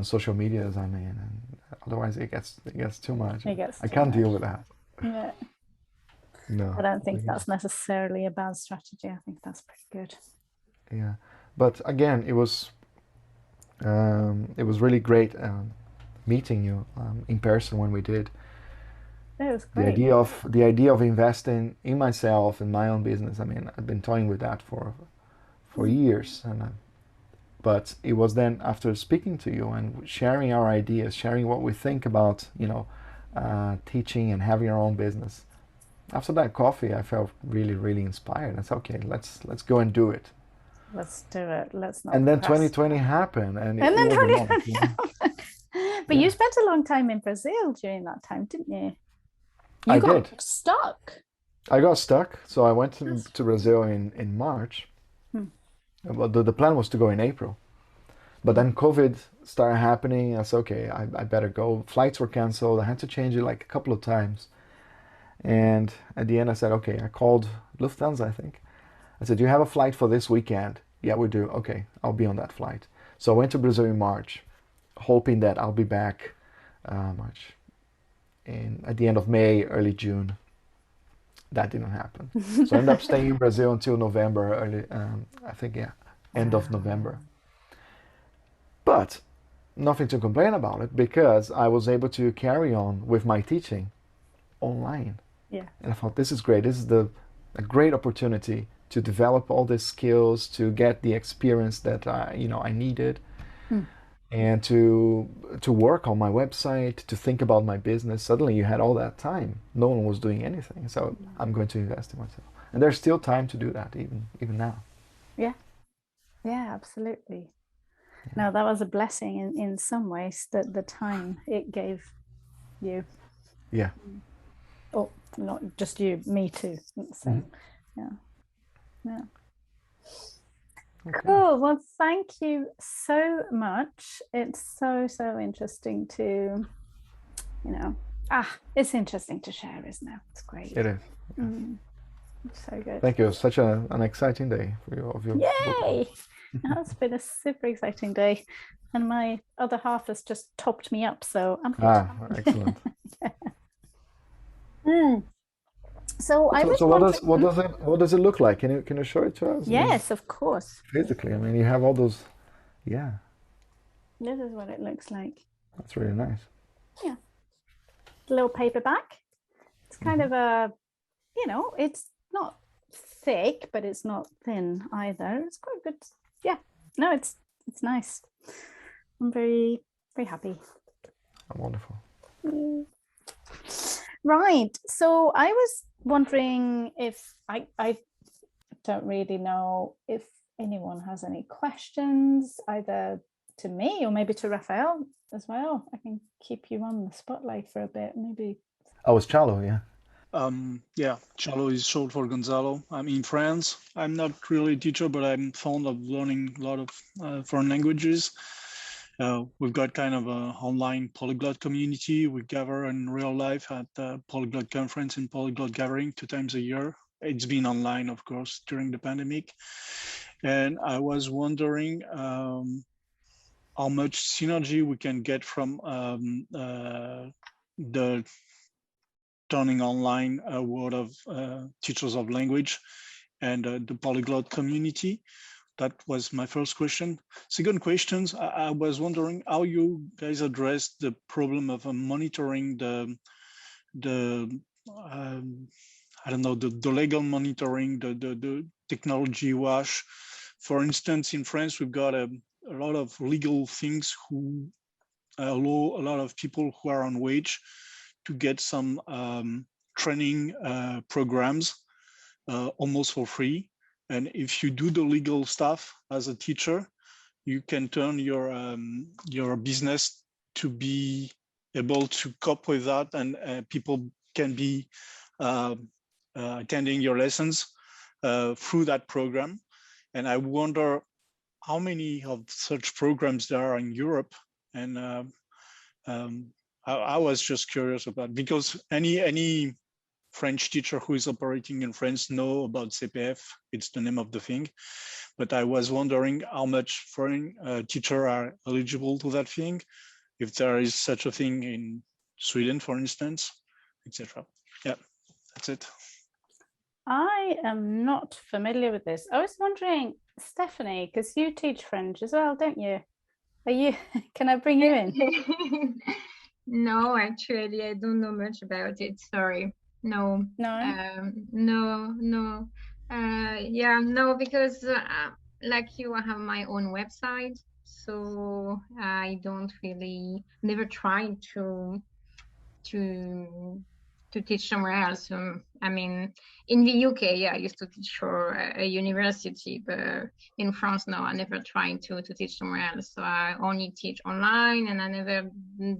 social medias I'm in, and otherwise it gets too much. I can't deal with that. Yeah. No. I don't think that's necessarily a bad strategy. I think that's pretty good. Yeah, but again, it was really great meeting you in person when we did. It was great. The idea of investing in myself and my own business. I mean, I've been toying with that for years, but it was then after speaking to you and sharing our ideas, sharing what we think about teaching and having our own business, after that coffee, I felt really, really inspired. I said, okay, let's go and do it. Let's do it. Let's not. And then procrastinate. 2020 happened, and And it then was a lot. 2020 happened. But Yeah. you spent a long time in Brazil during that time, didn't you? I got did. stuck. I got stuck, so I went to Brazil in March. Well, the plan was to go in April, but then COVID started happening. I said, okay, I better go. Flights were canceled. I had to change it like a couple of times. And at the end, I said, okay, I called Lufthansa, I think. I said, do you have a flight for this weekend? Yeah, we do. Okay, I'll be on that flight. So I went to Brazil in March, hoping that I'll be back at the end of May, early June. That didn't happen. So I ended up staying in Brazil until November, end of November. But nothing to complain about it, because I was able to carry on with my teaching online. Yeah. And I thought, this is great. This is a great opportunity to develop all these skills, to get the experience that I needed, and to work on my website, to think about my business. Suddenly you had all that time. No one was doing anything. So I'm going to invest in myself. And there's still time to do that, even now. Yeah. Yeah, absolutely. No, that was a blessing in some ways, that the time it gave you. Yeah. Oh, not just you, me too. So, yeah. Okay. Cool. Well, thank you so much. It's so interesting to, it's interesting to share, isn't it? It's great. It is. So good. Thank you. Such an exciting day for you. Yay! That's been a super exciting day, and my other half has just topped me up. So I'm good. Excellent. So I was what does it look like? Can you show it to us? Yes, of course. Physically, I mean, you have all those. Yeah. This is what it looks like. That's really nice. Yeah. Little paperback. It's kind of a, it's not thick, but it's not thin either. It's quite good. Yeah. No, it's nice. I'm very, very happy. Wonderful. Right. So I was wondering if I don't really know if anyone has any questions, either to me or maybe to Rafael as well. I can keep you on the spotlight for a bit, maybe. Oh, it's Chalo, yeah. Yeah, Chalo is short for Gonzalo. I'm in France. I'm not really a teacher, but I'm fond of learning a lot of foreign languages. We've got kind of an online polyglot community. We gather in real life at the Polyglot Conference and Polyglot Gathering 2 times a year. It's been online, of course, during the pandemic. And I was wondering how much synergy we can get from the turning online world of teachers of language and the polyglot community. That was my first question. Second question, I was wondering how you guys address the problem of monitoring the legal monitoring, the technology wash. For instance, in France, we've got a lot of legal things who allow a lot of people who are on wage to get some training programs almost for free. And if you do the legal stuff as a teacher, you can turn your business to be able to cope with that, and people can be attending your lessons through that program. And I wonder how many of such programs there are in Europe. And I was just curious about, because any French teacher who is operating in France know about CPF. It's the name of the thing. But I was wondering how much foreign teachers are eligible to that thing, if there is such a thing in Sweden, for instance, etc. Yeah, that's it. I am not familiar with this. I was wondering, Stephanie, because you teach French as well, don't you? Can I bring you in? No, actually, I don't know much about it. Sorry. No. Because like you, I have my own website, so I don't really never tried to teach somewhere else. I mean, in the UK, yeah, I used to teach for a university, but in France, no, I never tried to teach somewhere else. So I only teach online, and I never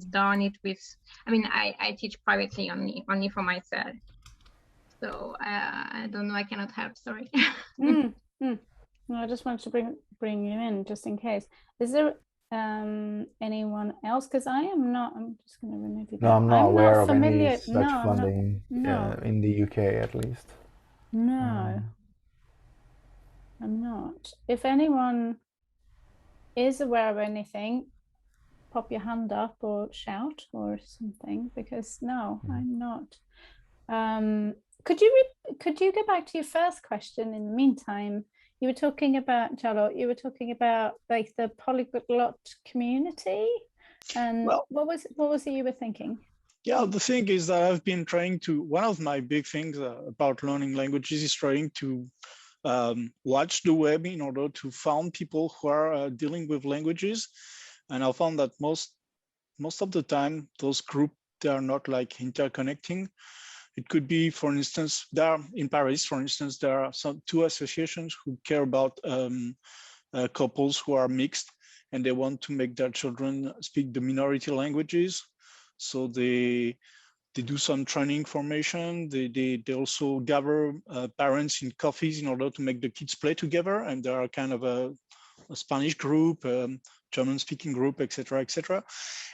done it with. I mean, I teach privately only for myself. So I don't know. I cannot help. Sorry. No, I just wanted to bring you in just in case. Is there anyone else? Because I am not. I'm just going to remove you. No, I'm not aware of familiar. any such funding No. in the UK, at least. No, I'm not. If anyone is aware of anything, pop your hand up or shout or something, because no, I'm not. Could you go back to your first question in the meantime? You were talking about, Charlotte, you were talking about like the polyglot community, and Well, what was it you were thinking? Yeah, the thing is that I've been trying to, one of my big things about learning languages is trying to watch the web in order to find people who are dealing with languages. And I found that most of the time, those groups, they are not like interconnecting. It could be, for instance, in Paris, for instance, there are two associations who care about couples who are mixed, and they want to make their children speak the minority languages. So they do some training formation. They also gather parents in coffees in order to make the kids play together. And there are kind of a Spanish group, German-speaking group, etc., etc.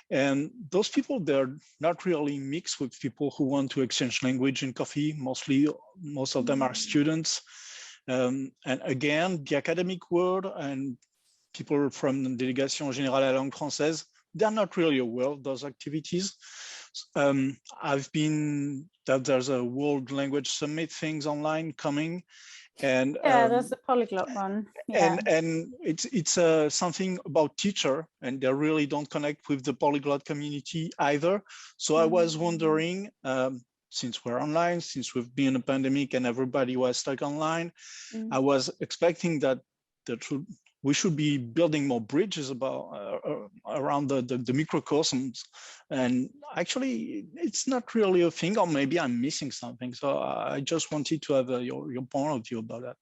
And those people, they're not really mixed with people who want to exchange language in coffee. Most of them are students. And again, the academic world and people from the Délégation Générale à la Langue Française, they're not really aware of those activities. There's a World Language Summit things online coming. And there's the polyglot one. Yeah. And it's something about teacher, and they really don't connect with the polyglot community either. So I was wondering, since we're online, since we've been in a pandemic and everybody was stuck online, I was expecting that we should be building more bridges around the microcosms. And actually, it's not really a thing, or maybe I'm missing something. So I just wanted to have your point of view about that.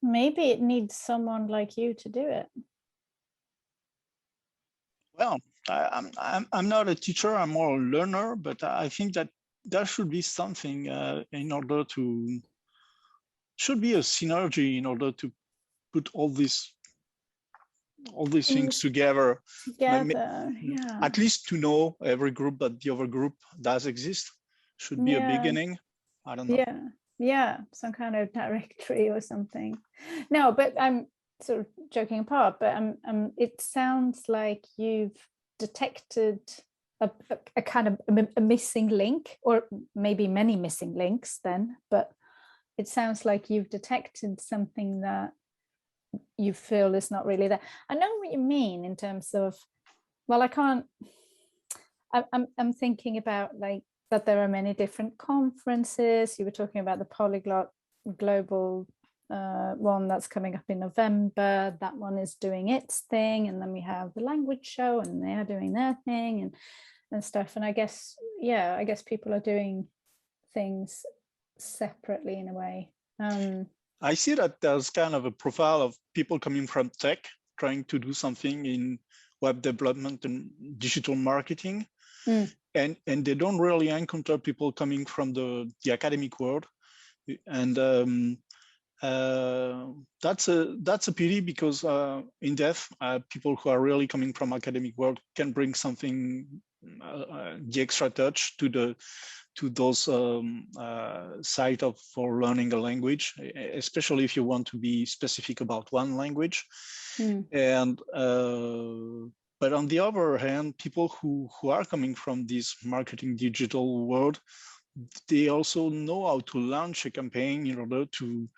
Maybe it needs someone like you to do it. Well, I'm not a teacher, I'm more a learner, but I think that there should be something should be a synergy in order to put all these things together. Yeah. At least to know every group that the other group does exist should be a beginning. I don't know. Yeah, some kind of directory or something. No, but I'm sort of joking apart, but it sounds like you've detected a kind of a missing link, or maybe many missing links then, but it sounds like you've detected something that you feel is not really there. I know what you mean in terms of, well, I'm thinking about like that there are many different conferences. You were talking about the Polyglot Global one that's coming up in November. That one is doing its thing, and then we have the language show and they are doing their thing and stuff. And I guess people are doing things separately in a way. I see that there's kind of a profile of people coming from tech trying to do something in web development and digital marketing, and they don't really encounter people coming from the academic world, and that's a pity, because in depth people who are really coming from academic world can bring something, the extra touch to those sites for learning a language, especially if you want to be specific about one language. And but on the other hand, people who are coming from this marketing digital world, they also know how to launch a campaign in order to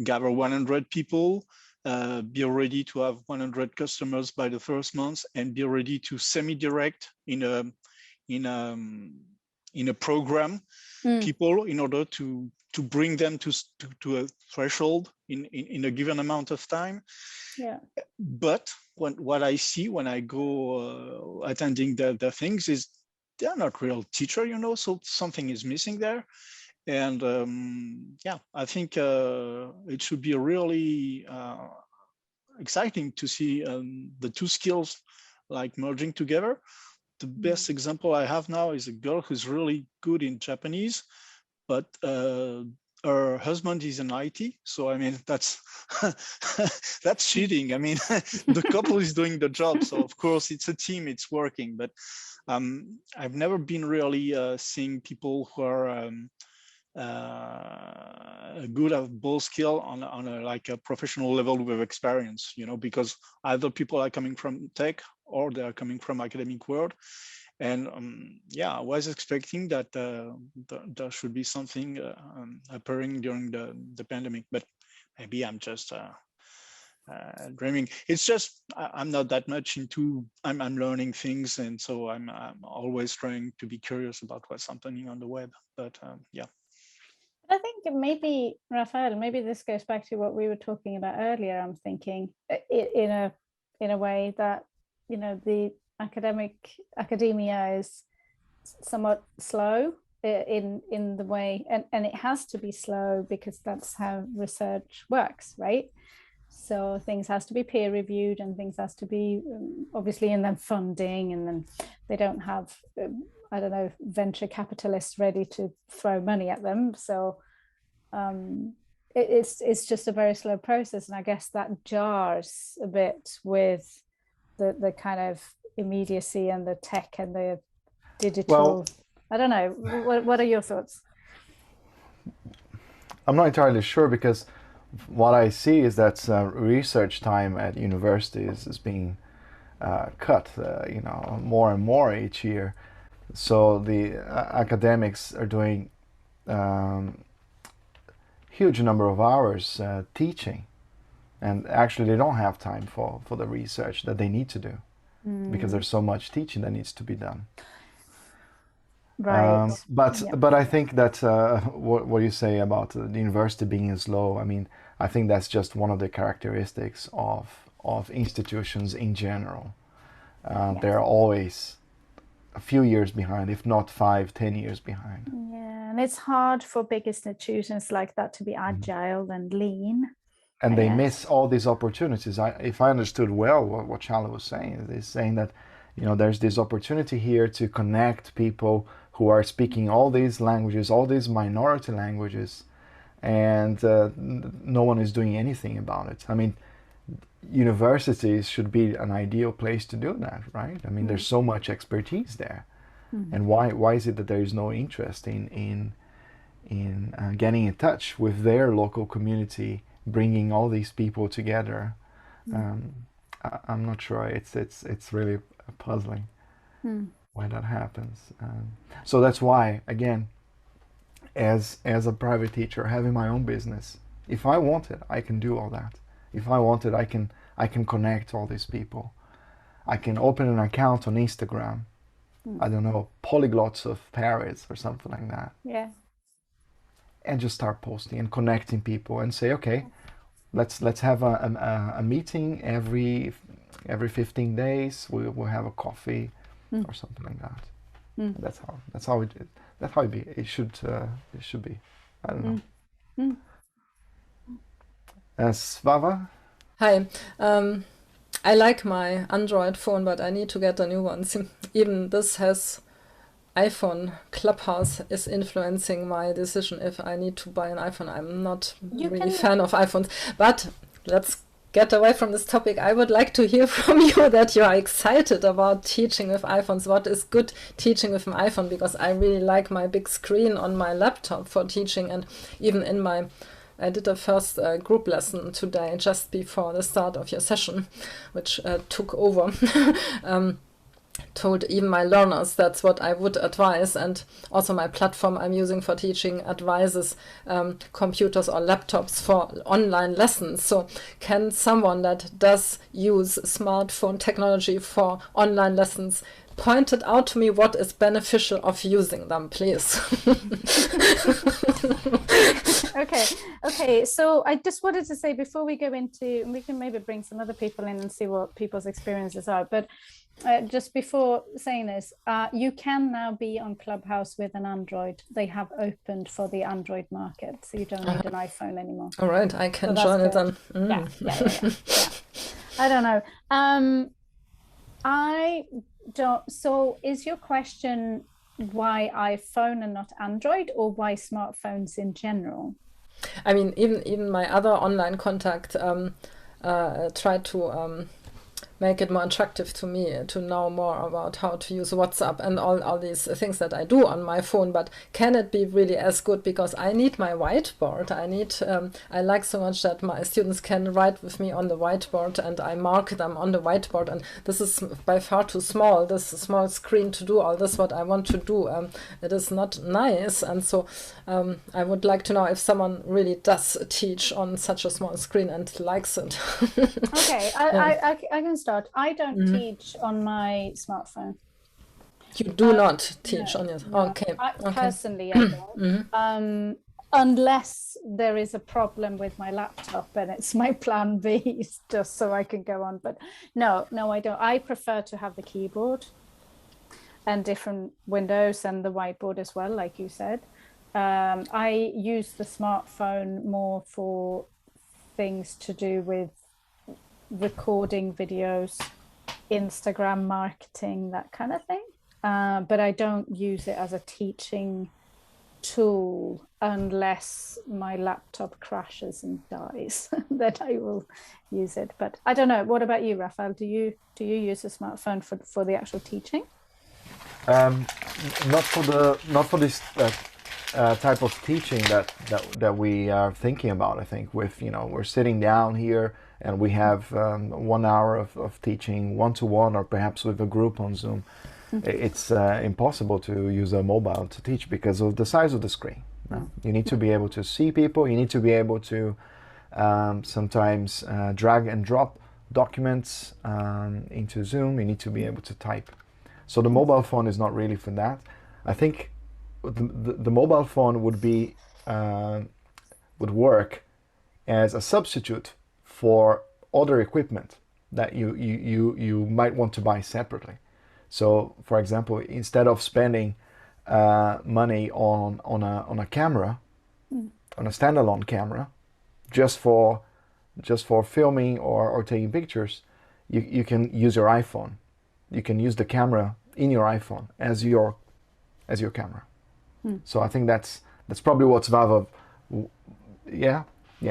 gather 100 people, be ready to have 100 customers by the first month, and be ready to semi-direct in a program people in order to bring them to a threshold in a given amount of time. But what I see when I go attending the things is they're not real teacher, so something is missing there. And yeah, I think it should be really exciting to see the two skills like merging together. The best example I have now is a girl who's really good in Japanese, but her husband is in IT. So, I mean, that's that's cheating. I mean, the couple is doing the job. So, of course, it's a team, it's working. But I've never been really seeing people who are good at both skill on a like a professional level with experience, because either people are coming from tech or they are coming from academic world. And yeah, I was expecting that there should be something appearing during the pandemic, but maybe I'm just dreaming. It's just I'm not that much into. I'm learning things, and so I'm always trying to be curious about what's happening on the web. But yeah. I think maybe, Rafael, maybe this goes back to what we were talking about earlier. I'm thinking in a way that, the academia is somewhat slow in the way, and it has to be slow because that's how research works, right? So things has to be peer reviewed and things has to be obviously, and then funding, and then they don't have I don't know, venture capitalists ready to throw money at them. So it's just a very slow process. And I guess that jars a bit with the kind of immediacy and the tech and the digital. Well, I don't know. What are your thoughts? I'm not entirely sure, because what I see is that research time at universities is being cut, more and more each year. So the academics are doing huge number of hours teaching, and actually they don't have time for the research that they need to do, because there's so much teaching that needs to be done. Right. But I think that what you say about the university being slow, I mean, I think that's just one of the characteristics of institutions in general. They're always a few years behind, if not 5-10 years behind. Yeah, and it's hard for big institutions like that to be agile and lean. And they miss all these opportunities. If I understood well what Charlie was saying, is saying that, there's this opportunity here to connect people who are speaking all these languages, all these minority languages, and no one is doing anything about it. I mean, universities should be an ideal place to do that, right? I mean, there's so much expertise there, and why is it that there is no interest in getting in touch with their local community, bringing all these people together? I'm not sure. It's really puzzling why that happens. So that's why, again, as a private teacher, having my own business, if I want it, I can do all that. If I want it, I can connect all these people. I can open an account on Instagram. I don't know, Polyglots of Paris or something like that. Yeah. And just start posting and connecting people and say, okay, let's have a meeting every 15 days. We'll have a coffee or something like that. That's how it should be. I don't know. Svava? Hi. I like my Android phone, but I need to get a new one. Even this has iPhone. Clubhouse is influencing my decision if I need to buy an iPhone. I'm not really a fan of iPhones. But let's get away from this topic. I would like to hear from you that you are excited about teaching with iPhones. What is good teaching with an iPhone? Because I really like my big screen on my laptop for teaching, and even I did a first group lesson today, just before the start of your session, which took over. Told even my learners that's what I would advise, and also my platform I'm using for teaching advises computers or laptops for online lessons. So can someone that does use smartphone technology for online lessons point it out to me what is beneficial of using them, please. Okay. So I just wanted to say before we go into, we can maybe bring some other people in and see what people's experiences are. But just before saying this, you can now be on Clubhouse with an Android. They have opened for the Android market, so you don't need an iPhone anymore. All right, I can join it then. Yeah. I don't know. I don't. So is your question why iPhone and not Android, or why smartphones in general? I mean, even my other online contact tried to make it more attractive to me to know more about how to use WhatsApp and all these things that I do on my phone. But can it be really as good? Because I need my whiteboard. I like so much that my students can write with me on the whiteboard, and I mark them on the whiteboard. And this is by far too small, this small screen, to do all this what I want to do. It is not nice. And so I would like to know if someone really does teach on such a small screen and likes it. Okay, I can start. I don't teach on my smartphone. You do not teach on your... No. Okay. Personally, I don't. Unless there is a problem with my laptop and it's my plan B, just so I can go on. But no, I don't. I prefer to have the keyboard and different windows and the whiteboard as well, like you said. I use the smartphone more for things to do with recording videos, Instagram marketing, that kind of thing. But I don't use it as a teaching tool unless my laptop crashes and dies. Then I will use it. But I don't know. What about you, Rafael? Do you use a smartphone for the actual teaching? Not for this type of teaching that we are thinking about. I think we're sitting down here and we have 1 hour of teaching one-to-one, or perhaps with a group on Zoom. It's impossible to use a mobile to teach because of the size of the screen. You need to be able to see people. You need to be able to sometimes drag and drop documents into Zoom. You need to be able to type. So the mobile phone is not really for that. I think the mobile phone would work as a substitute for other equipment that you might want to buy separately. So, for example, instead of spending money on a camera, on a standalone camera, just for filming or taking pictures, you can use your iPhone. You can use the camera in your iPhone as your camera. So I think that's probably what's Vava. Yeah.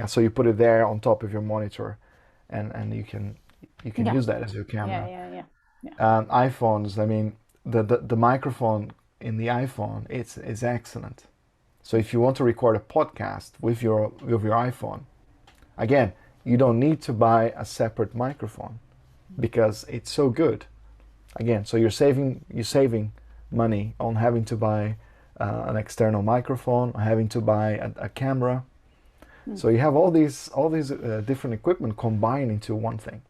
So you put it there on top of your monitor, and you can use that as your camera. Yeah. iPhones. I mean, the microphone in the iPhone is excellent. So if you want to record a podcast with your iPhone, again, you don't need to buy a separate microphone because it's so good. Again, so you're saving money on having to buy an external microphone, or having to buy a camera. So you have all these different equipment combined into one thing.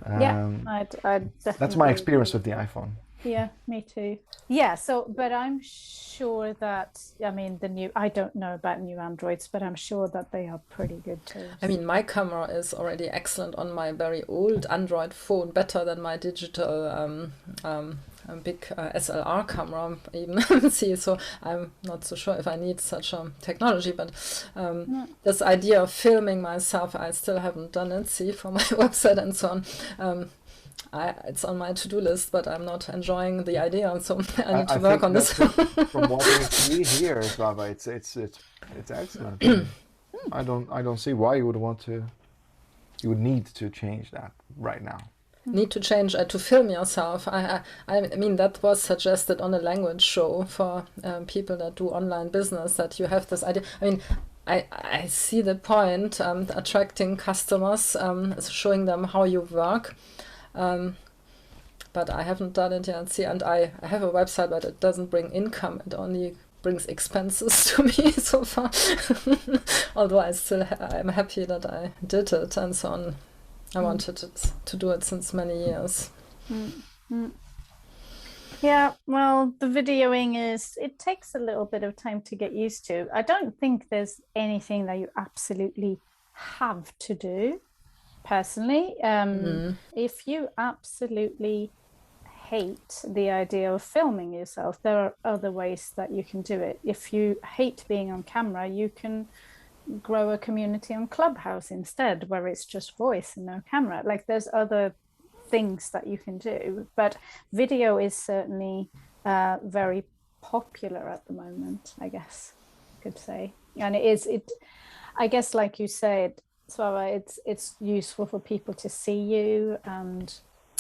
I'd that's my experience with the iPhone. Yeah, me too. Yeah, but I'm sure that, I don't know about new Androids, but I'm sure that they are pretty good too. I mean, my camera is already excellent on my very old Android phone, better than my digital big SLR camera even. See, so I'm not so sure if I need such a technology, but this idea of filming myself, I still haven't done it, see, for my website and so on. It's on my to-do list, but I'm not enjoying the idea, so I need to work on this. From what we see here, Slava, it's excellent. I don't see why you would need to change that right now. Need to change to film yourself. I mean, that was suggested on a language show for people that do online business, that you have this idea. I mean, I see the point, attracting customers, showing them how you work. But I haven't done it yet. See, and I have a website, but it doesn't bring income. It only brings expenses to me so far. Although I'm happy that I did it and so on. I wanted to do it since many years. Yeah, well, the videoing it takes a little bit of time to get used to. I don't think there's anything that you absolutely have to do, personally. If you absolutely hate the idea of filming yourself, there are other ways that you can do it. If you hate being on camera, you can grow a community on Clubhouse instead, where it's just voice and no camera. Like, there's other things that you can do, but video is certainly very popular at the moment, I guess I could say. And I guess, like you said, Svava, it's useful for people to see you, and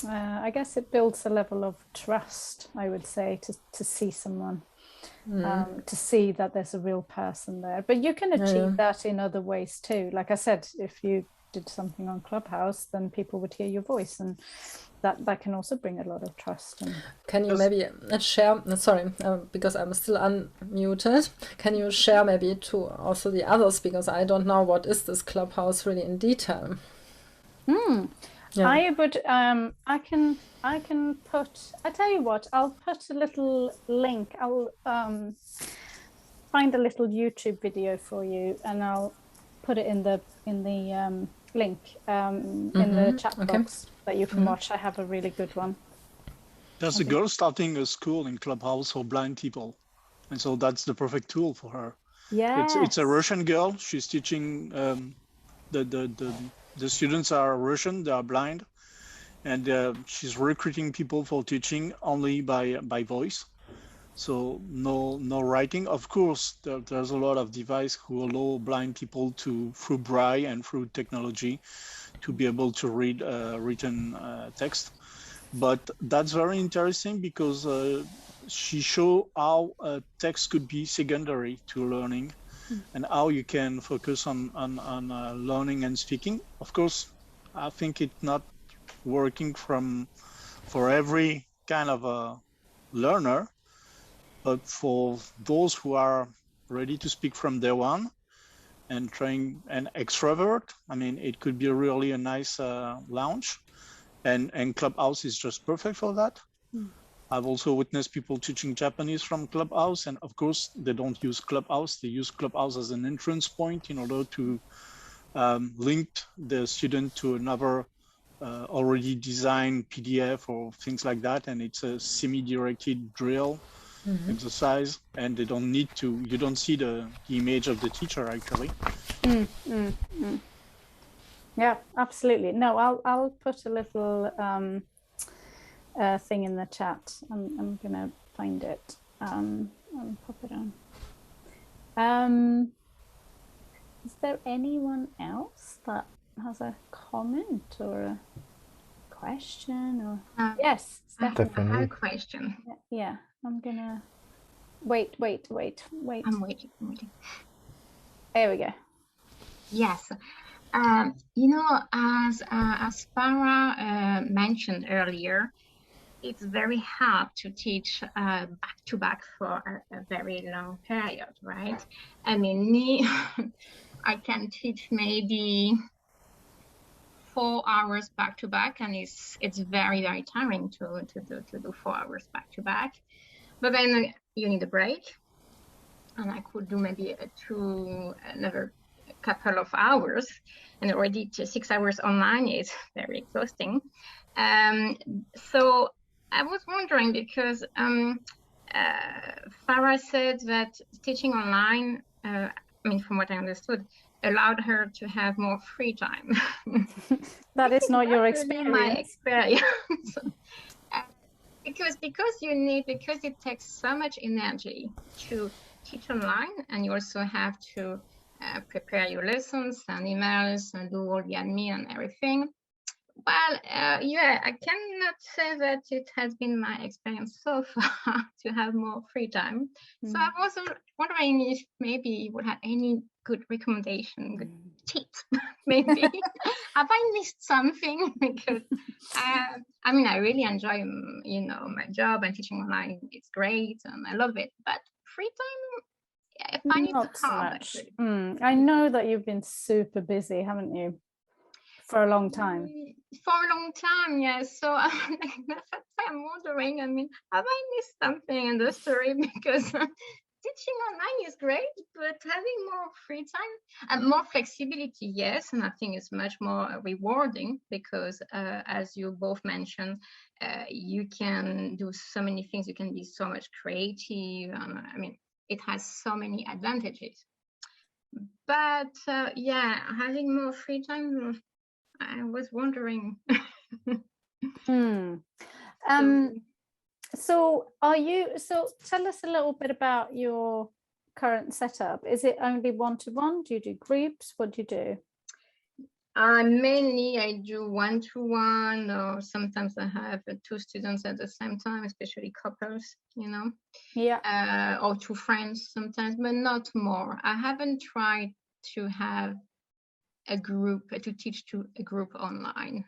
I guess it builds a level of trust, I would say, to see someone, to see that there's a real person there. But you can achieve that in other ways too. Like I said, if you did something on Clubhouse, then people would hear your voice, and that can also bring a lot of trust. And can you maybe share, sorry, because I'm still unmuted, can you share maybe to also the others, because I don't know what is this Clubhouse really in detail. I would I can put, I tell you what, I'll put a little link. I'll find a little YouTube video for you, and I'll put it in the link in the chat box that you can watch. I have a really good one. There's a girl starting a school in Clubhouse for blind people, and so that's the perfect tool for her. Yeah, it's a Russian girl. She's teaching the students are Russian, they are blind, and she's recruiting people for teaching only by voice. So no writing. Of course, there's a lot of devices who allow blind people to, through braille and through technology, to be able to read written text. But that's very interesting because she showed how text could be secondary to learning, and how you can focus on learning and speaking. Of course, I think it's not working for every kind of a learner. But for those who are ready to speak from day one and trying an extrovert, I mean, it could be really a nice launch, and Clubhouse is just perfect for that. I've also witnessed people teaching Japanese from Clubhouse, and of course they don't use Clubhouse. They use Clubhouse as an entrance point in order to link the student to another already designed PDF or things like that, and it's a semi-directed drill exercise, and they don't need to, you don't see the image of the teacher actually. Yeah, absolutely. No, I'll put a little thing in the chat. I'm gonna find it. I'll pop it on. Is there anyone else that has a comment or a question? Or yes, Stephanie. I have a question. Yeah, I'm gonna wait. I'm waiting. There we go. Yes. You know, as Farah mentioned earlier, it's very hard to teach back to back for a very long period, right? I mean, me, I can teach maybe 4 hours back to back, and it's very, very tiring to do 4 hours back to back. But then you need a break, and I could do maybe another couple of hours, and already 6 hours online is very exhausting. So I was wondering, because Farah said that teaching online, I mean, from what I understood, allowed her to have more free time. That is not your experience. My experience. because it takes so much energy to teach online, and you also have to prepare your lessons and emails and do all the admin and everything. Well, yeah, I cannot say that it has been my experience so far to have more free time. So I was wondering if maybe you would have any good recommendation, good tips, maybe. Have I missed something? Because I mean, I really enjoy, my job, and teaching online. It's great, and I love it. But free time, I find it hard. I know that you've been super busy, haven't you? for a long time. For a long time, yes. So I'm wondering, I mean, have I missed something in the story? Because teaching online is great, but having more free time and more flexibility, yes. And I think it's much more rewarding because, as you both mentioned, you can do so many things. You can be so much creative. I mean, it has so many advantages. But yeah, having more free time, I was wondering. So tell us a little bit about your current setup. Is it only one-to-one? Do you do groups? What do you do? Mainly I do one-to-one, or sometimes I have two students at the same time, especially couples, you know. Yeah. Or two friends sometimes, but not more. I haven't tried to have a group, to teach to a group online.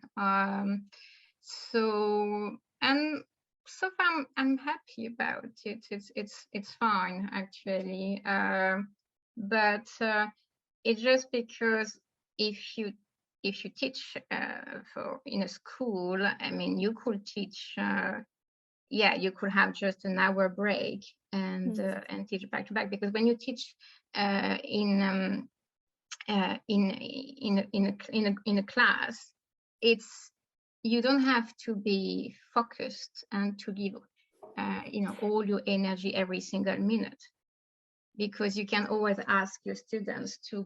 So far I'm happy about it. It's fine actually. But it's just because if you teach in a school, I mean, you could teach. You could have just an hour break and teach back to back, because when you teach in a class, you don't have to be focused and to give all your energy every single minute, because you can always ask your students to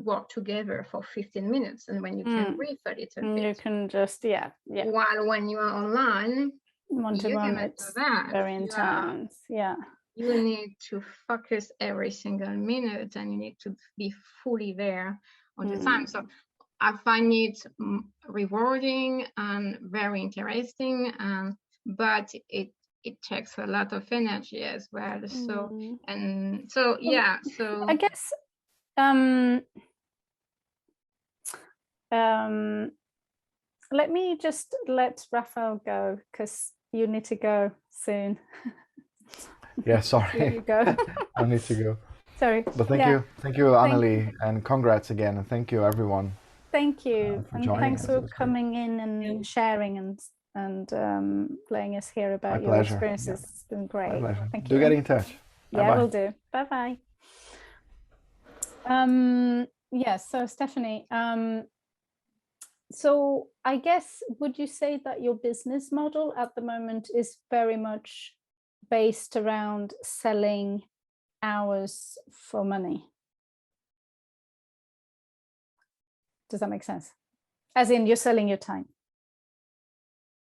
work together for 15 minutes, and when you can breathe a little bit, you can just while when you are online, one-to-one, it's very intense. You need to focus every single minute, and you need to be fully there all the time. So I find it rewarding and very interesting, but it takes a lot of energy as well. So I guess let me just let Rafael go, because you need to go soon. Yeah, sorry. There you go. I need to go. Sorry. But thank you, Annalie, and congrats again, and thank you everyone. Thank you, for and joining thanks us. for coming in and sharing and letting us hear about your pleasure. experiences. It's been great. My pleasure. Thank Do you. get in touch. Yeah, Bye-bye. we'll do. Bye bye. So Stephanie, so I guess, would you say that your business model at the moment is very much based around selling hours for money? Does that make sense? As in, you're selling your time?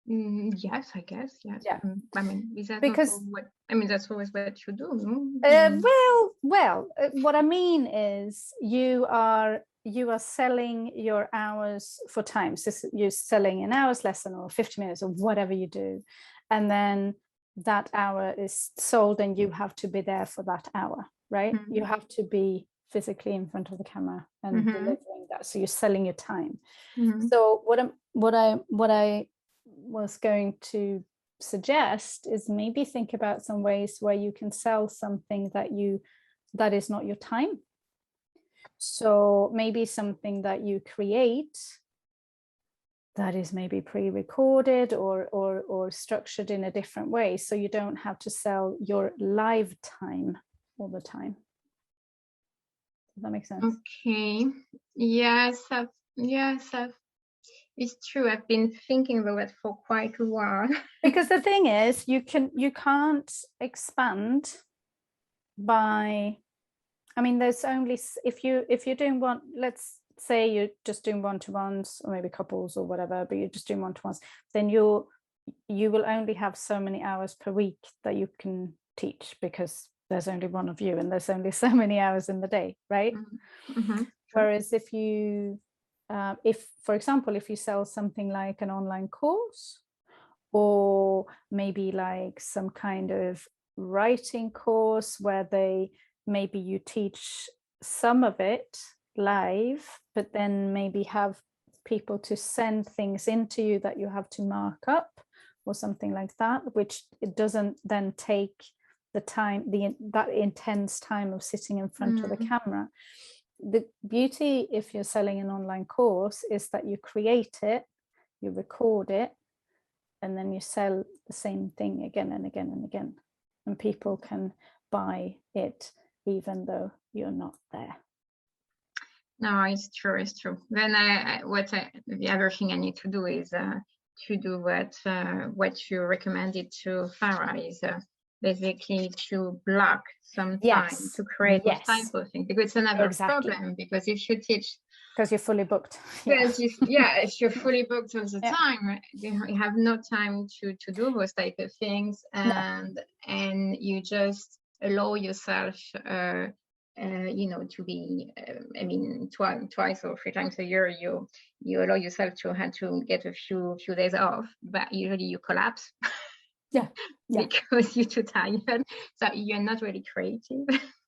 Yes, I guess. Yes. Yeah. I mean, is that because that's always what you do, no? Well, what I mean is you are selling your hours for time. So you're selling an hour's lesson or 50 minutes or whatever you do, and then that hour is sold and you have to be there for that hour, right? You have to be physically in front of the camera and delivering that. So you're selling your time. So what I was going to suggest is maybe think about some ways where you can sell something that is not your time. So maybe something that you create that is maybe pre-recorded or structured in a different way, so you don't have to sell your live time all the time. Does that make sense? Okay. Yes, it's true. I've been thinking about it for quite a while. Because the thing is, you can't expand by, I mean, there's only, if you're doing one, let's say you're just doing one-to-ones or maybe couples or whatever, but you're just doing one-to-ones, then you will only have so many hours per week that you can teach, because there's only one of you and there's only so many hours in the day, right? Whereas if you for example, if you sell something like an online course, or maybe like some kind of writing course where maybe you teach some of it live, but then maybe have people to send things into you that you have to mark up or something like that, which it doesn't then take the time, that intense time of sitting in front of the camera. the beauty if you're selling an online course is that you create it, you record it, and then you sell the same thing again and again and again, and people can buy it even though you're not there. No, it's true. It's true. Then the other thing I need to do is to do what you recommended to Farah is basically to block some time to create this type of thing, because it's another problem. Because if you teach, because you're fully booked, if you're fully booked all the time, you have no time to do those type of things, and you just allow yourself to be twice or 3 times a year you allow yourself to have to get a few days off, but usually you collapse because you're too tired, so you're not really creative.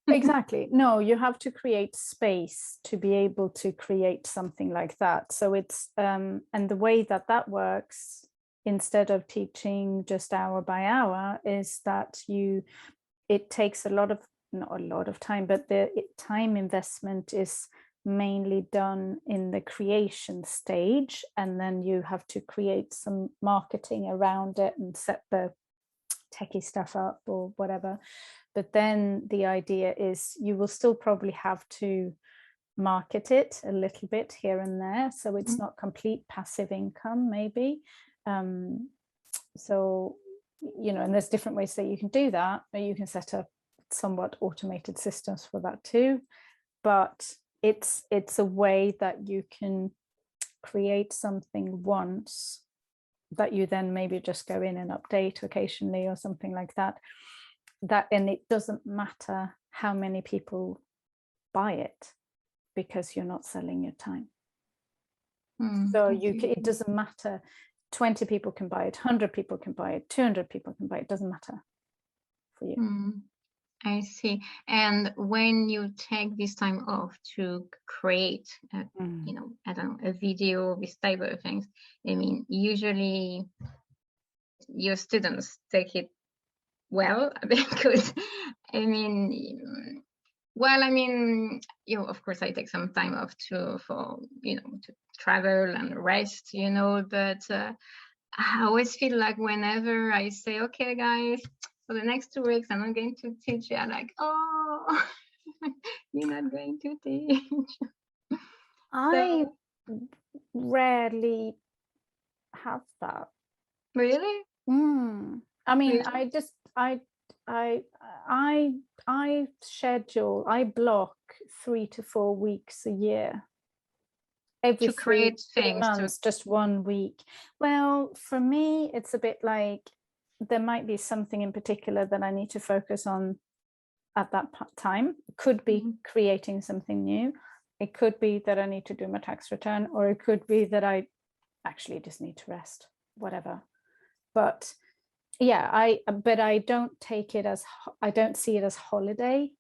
Exactly. No, you have to create space to be able to create something like that. So it's and the way that works, instead of teaching just hour by hour, is that it takes not a lot of time, but the time investment is mainly done in the creation stage, and then you have to create some marketing around it and set the techie stuff up or whatever. But then the idea is you will still probably have to market it a little bit here and there, so it's not complete passive income maybe. So and there's different ways that you can do that, or you can set up somewhat automated systems for that too, but it's a way that you can create something once that you then maybe just go in and update occasionally or something like that, and it doesn't matter how many people buy it, because you're not selling your time. So it doesn't matter, 20 people can buy it, 100 people can buy it, 200 people can buy it, doesn't matter for you. I see. And when you take this time off to create, I don't know, a video, this type of things, usually your students take it well, because, of course I take some time off to travel and rest, but I always feel like whenever I say, okay, guys, for the next 2 weeks, I'm not going to teach you. I'm like, oh, you're not going to teach. I rarely have that. Really? I mean, I schedule, I block 3 to 4 weeks a year. Every to create 3 months, just 1 week. Well, for me, it's a bit like there might be something in particular that I need to focus on at that time. It could be creating something new. It could be that I need to do my tax return, or it could be that I actually just need to rest, whatever. But yeah, I don't take it as, I don't see it as holiday.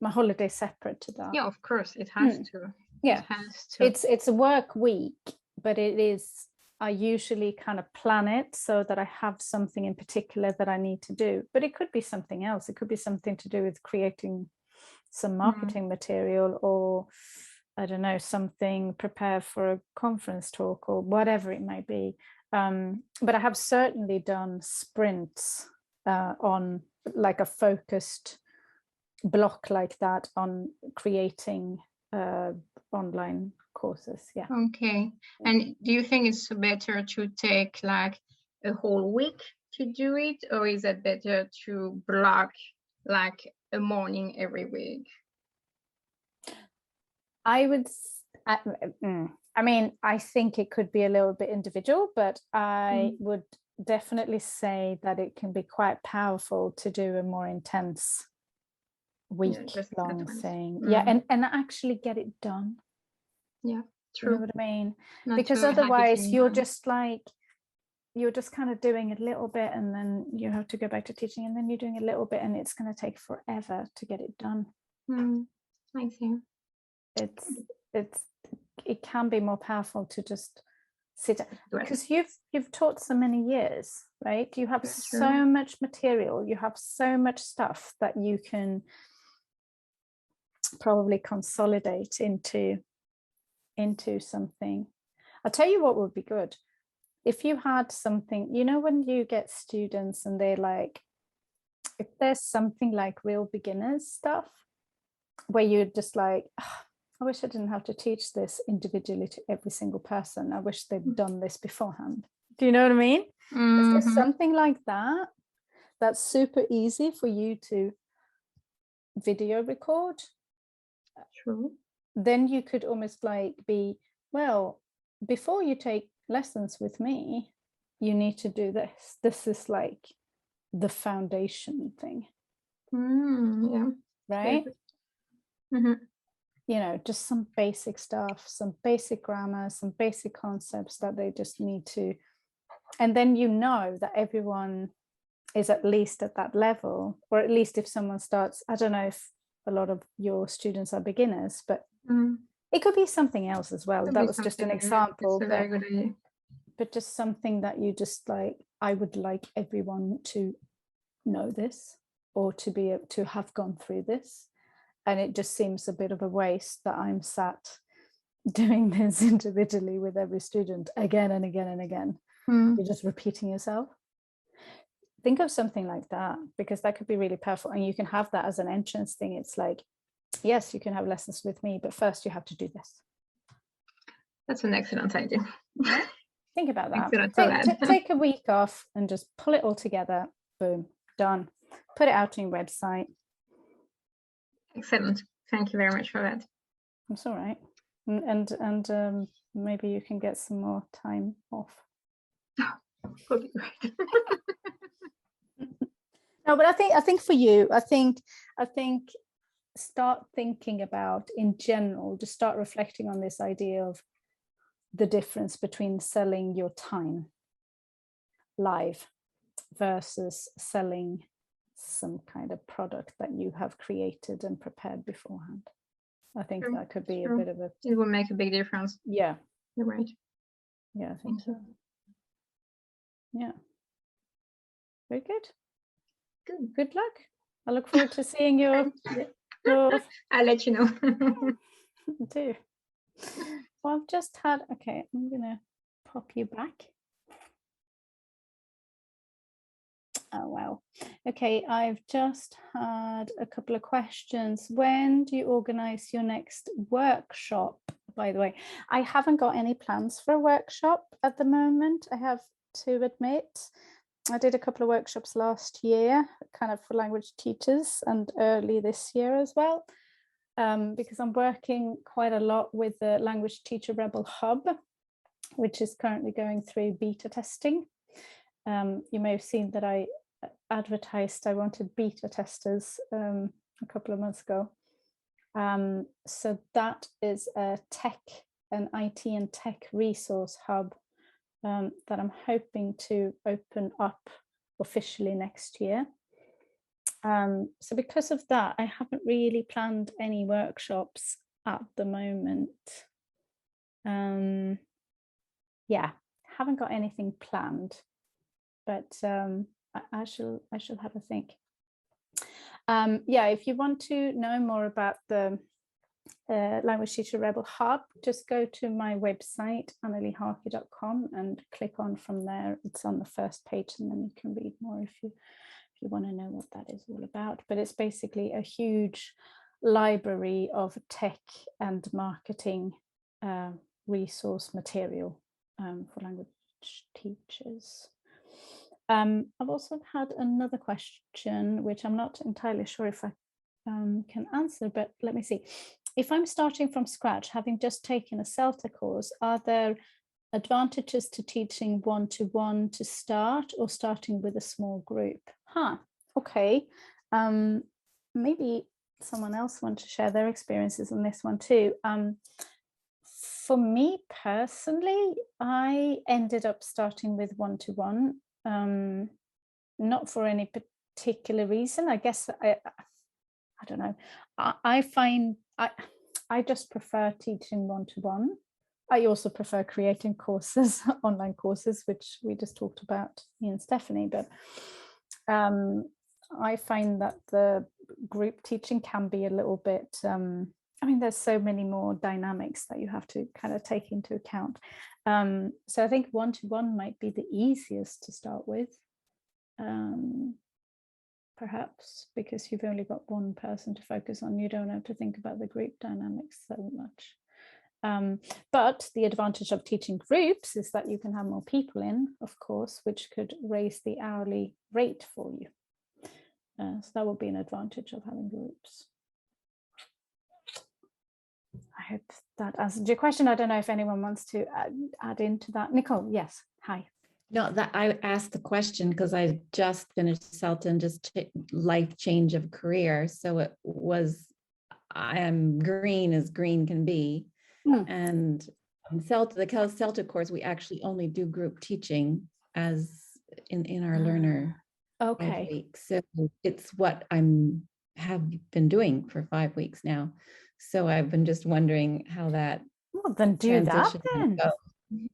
My holiday separate to that. Yeah, of course, it has to. Yeah, it's a work week, but it is, I usually kind of plan it so that I have something in particular that I need to do. But it could be something else. It could be something to do with creating some marketing material, or I don't know, something, prepare for a conference talk or whatever it might be. But I have certainly done sprints on like a focused block like that on creating online courses. Yeah. Okay. And do you think it's better to take like a whole week to do it, or is it better to block like a morning every week? I would, I mean, I think it could be a little bit individual, but I would definitely say that it can be quite powerful to do a more intense week-long thing. And actually get it done. Yeah, true. You know what I mean? Because otherwise you're just like, you're just kind of doing a little bit, and then you have to go back to teaching, and then you're doing a little bit, and it's going to take forever to get it done. I see. It can be more powerful to just sit, because you've taught so many years, right? You have so much material, you have so much stuff that you can probably consolidate into something. I'll tell you what would be good. If you had something, you know, when you get students and they're like, if there's something like real beginners stuff where you're just like, oh, I wish I didn't have to teach this individually to every single person. I wish they'd done this beforehand. Do you know what I mean? If there's something like that, that's super easy for you to video record. True. Then you could almost like be, well, before you take lessons with me, you need to do this. This is like the foundation thing. Yeah. Right? You know, just some basic stuff, some basic grammar, some basic concepts that they just need to. And then you know that everyone is at least at that level, or at least if someone starts, I don't know if a lot of your students are beginners, but it could be something else as well. That was just an example, It's a very good idea. But just something that you just like, I would like everyone to know this, or to be able to have gone through this. And it just seems a bit of a waste that I'm sat doing this individually with every student again and again and again. You're just repeating yourself. Think of something like that, because that could be really powerful. And you can have that as an entrance thing. It's like, yes, you can have lessons with me, but first you have to do this. That's an excellent idea. Yeah? Think about that. Excellent. Take a week off and just pull it all together. Boom, done. Put it out on your website. Excellent. Thank you very much for that. That's all right. And maybe you can get some more time off. Would be great. No, but I think for you, I think start thinking about, in general, just start reflecting on this idea of the difference between selling your time live versus selling some kind of product that you have created and prepared beforehand. I think that could be a bit of a... It will make a big difference. Yeah. You're right. Yeah, I think so. Yeah. Very good. Good luck. I look forward to seeing your I'll let you know. do. Well, I've just had, okay, I'm gonna pop you back. Oh wow. Okay, I've just had a couple of questions. When do you organize your next workshop? By the way, I haven't got any plans for a workshop at the moment, I have to admit. I did a couple of workshops last year, kind of for language teachers, and early this year as well, because I'm working quite a lot with the Language Teacher Rebel Hub, which is currently going through beta testing. You may have seen that I advertised I wanted beta testers a couple of months ago. So that is a an IT and tech resource hub that I'm hoping to open up officially next year. So because of that, I haven't really planned any workshops at the moment. Yeah, haven't got anything planned, but I shall have a think. Yeah, if you want to know more about the Language Teacher Rebel Hub, just go to my website, annelieharkey.com, and click on from there. It's on the first page, and then you can read more if you want to know what that is all about. But it's basically a huge library of tech and marketing resource material for language teachers. I've also had another question, which I'm not entirely sure if I can answer, but let me see. If I'm starting from scratch, having just taken a CELTA course, are there advantages to teaching one-to-one to start, or starting with a small group? Okay. Maybe someone else wants to share their experiences on this one too. For me personally, I ended up starting with one-to-one, not for any particular reason. I guess I don't know. I find I just prefer teaching one-to-one. I also prefer creating courses, online courses, which we just talked about, me and Stephanie. But I find that the group teaching can be a little bit, I mean, there's so many more dynamics that you have to kind of take into account. So I think one-to-one might be the easiest to start with, perhaps, because you've only got one person to focus on. You don't have to think about the group dynamics so much. But the advantage of teaching groups is that you can have more people in, of course, which could raise the hourly rate for you. So that would be an advantage of having groups. I hope that answered your question. I don't know if anyone wants to add into that. Nicole, yes. Hi. No, that I asked the question because I just finished Celton, just life change of career. So it was, I am green as green can be. And the Celtic course, we actually only do group teaching as in our learner. Okay. Weeks. So it's what have been doing for 5 weeks now. So I've been just wondering how that. Well, then do that then.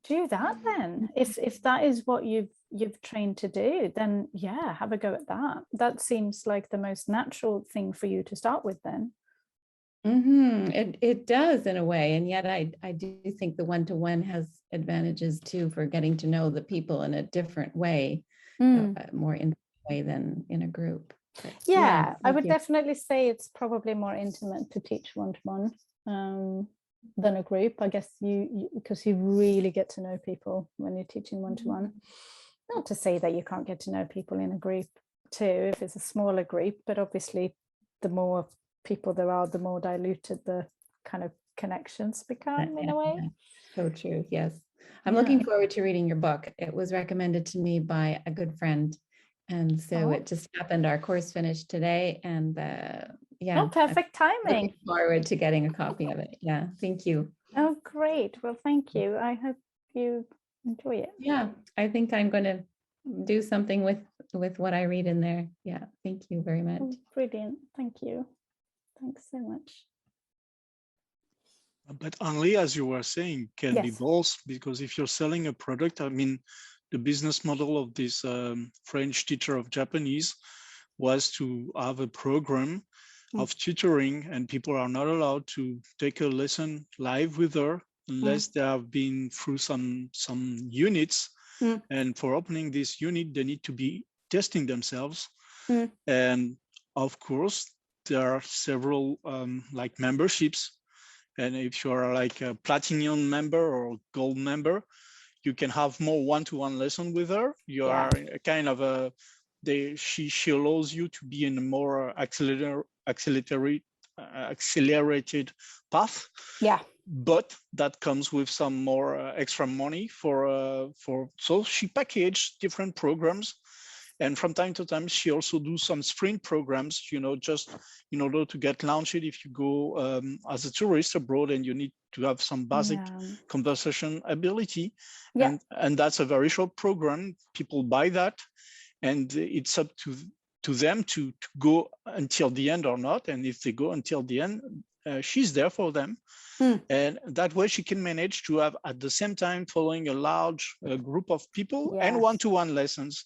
Do that then. If that is what you've trained to do, then yeah, have a go at that. That seems like the most natural thing for you to start with then. It does in a way, and yet I do think the one-to-one has advantages too for getting to know the people in a different way, more intimate way than in a group. But, yeah, I would definitely say it's probably more intimate to teach one-to-one than a group. I guess because you really get to know people when you're teaching one-to-one. Not to say that you can't get to know people in a group too if it's a smaller group, but obviously the more people there are, the more diluted the kind of connections become in a way. So true. Yes. I'm looking forward to reading your book. It was recommended to me by a good friend. And so it just happened. Our course finished today, and perfect timing. Looking forward to getting a copy of it. Yeah. Thank you. Oh, great. Well, thank you. I hope you enjoy it. Yeah. I think I'm going to do something with what I read in there. Yeah. Thank you very much. Oh, brilliant. Thank you. Thanks so much. But only, as you were saying, can be both, because if you're selling a product, I mean, the business model of this French teacher of Japanese was to have a program of tutoring, and people are not allowed to take a lesson live with her unless they have been through some units. And for opening this unit, they need to be testing themselves. And of course, there are several like memberships. And if you're like a platinum member or gold member, you can have more one-to-one lesson with her. You are a kind of she allows you to be in a more accelerated path. Yeah. But that comes with some more extra money so she packaged different programs. And from time to time, she also do some sprint programs, just in order to get launched if you go as a tourist abroad and you need to have some basic conversation ability. And that's a very short program. People buy that, and it's up to them to go until the end or not. And if they go until the end, she's there for them. And that way she can manage to have at the same time following a large group of people and one-to-one lessons.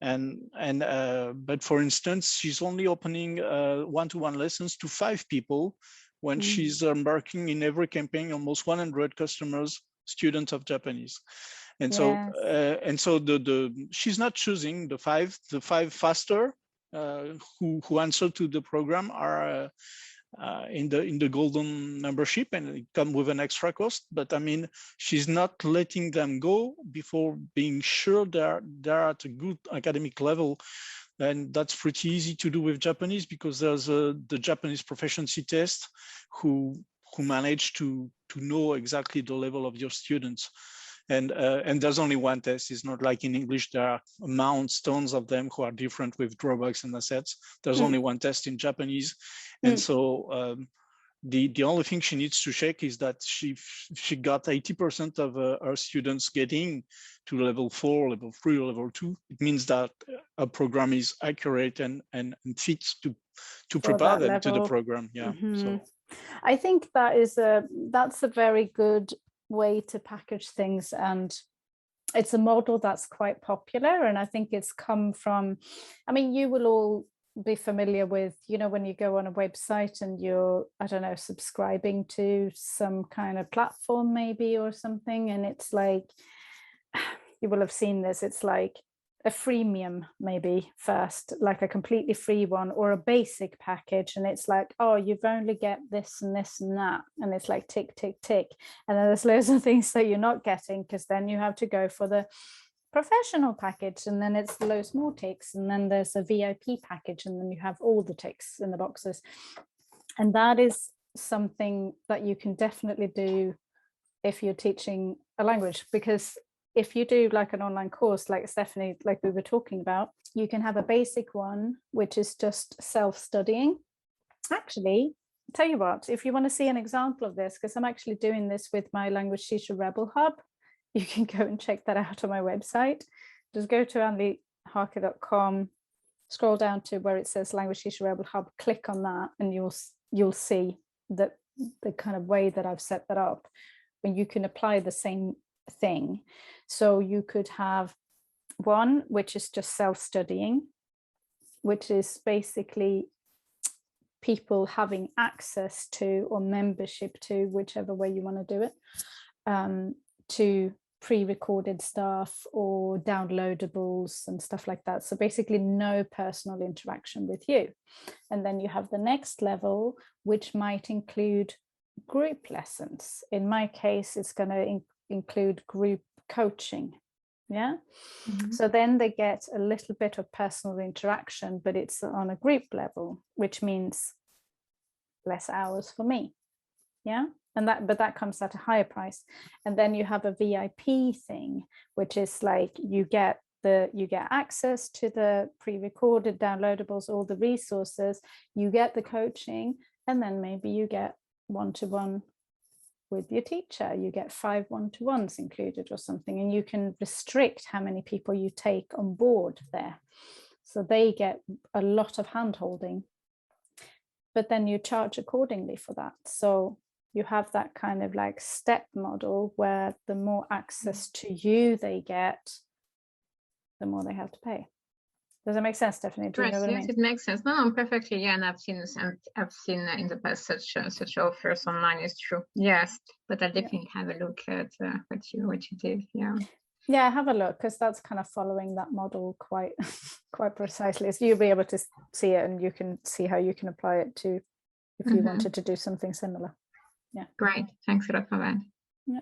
But for instance, she's only opening one-to-one lessons to 5 people when she's embarking in every campaign almost 100 customers, students of Japanese. And so she's not choosing the five faster who answer to the program are in the golden membership, and it comes with an extra cost. But I mean, she's not letting them go before being sure they're at a good academic level. And that's pretty easy to do with Japanese, because there's the Japanese proficiency test who manage to know exactly the level of your students. And there's only one test. It's not like in English, there are amounts, tons of them who are different with drawbacks and assets. There's only one test in Japanese. And so the only thing she needs to check is that she got 80% of her students getting to level 4, level 3, or level 2. It means that a program is accurate and fits to prepare them to the program. Yeah. So I think that's a very good way to package things, and it's a model that's quite popular, and I think it's come from, I mean, you will all be familiar with, you know, when you go on a website and you're, I don't know, subscribing to some kind of platform maybe or something, and it's like, you will have seen this, it's like a freemium maybe first, like a completely free one, or a basic package, and it's like, oh, you've only get this and this and that, and it's like tick tick tick, and then there's loads of things that you're not getting, because then you have to go for the professional package, and then it's loads more ticks, and then there's a VIP package, and then you have all the ticks in the boxes. And that is something that you can definitely do if you're teaching a language, because if you do like an online course like Stephanie, like we were talking about, you can have a basic one which is just self-studying. Actually, tell you what, if you want to see an example of this, because I'm actually doing this with my Language Teacher Rebel Hub, you can go and check that out on my website. Just go to andyharker.com, scroll down to where it says Language Teacher Rebel Hub, click on that, and you'll see that the kind of way that I've set that up, when you can apply the same thing. So you could have one which is just self-studying, which is basically people having access to, or membership to, whichever way you want to do it, to pre-recorded stuff or downloadables and stuff like that. So basically no personal interaction with you. And then you have the next level, which might include group lessons. In my case, it's going to include group coaching. Yeah. Mm-hmm. So then they get a little bit of personal interaction, but it's on a group level, which means less hours for me. Yeah. And that comes at a higher price. And then you have a VIP thing, which is like you get access to the pre-recorded downloadables, all the resources, you get the coaching, and then maybe you get one-to-one with your teacher, you get 5 one-to-ones included or something, and you can restrict how many people you take on board there. So they get a lot of hand-holding, but then you charge accordingly for that. So you have that kind of like step model where the more access to you they get, the more they have to pay. Does that make sense, Stephanie? Do you know what I mean? Yes, it makes sense. No, perfectly. Yeah, and I've seen in the past such offers online. It's true. Yes, but I definitely have a look at what you did. Yeah. Yeah, have a look, because that's kind of following that model quite precisely. So you'll be able to see it, and you can see how you can apply it to if you wanted to do something similar. Yeah. Great. Thanks a lot for that. Yeah.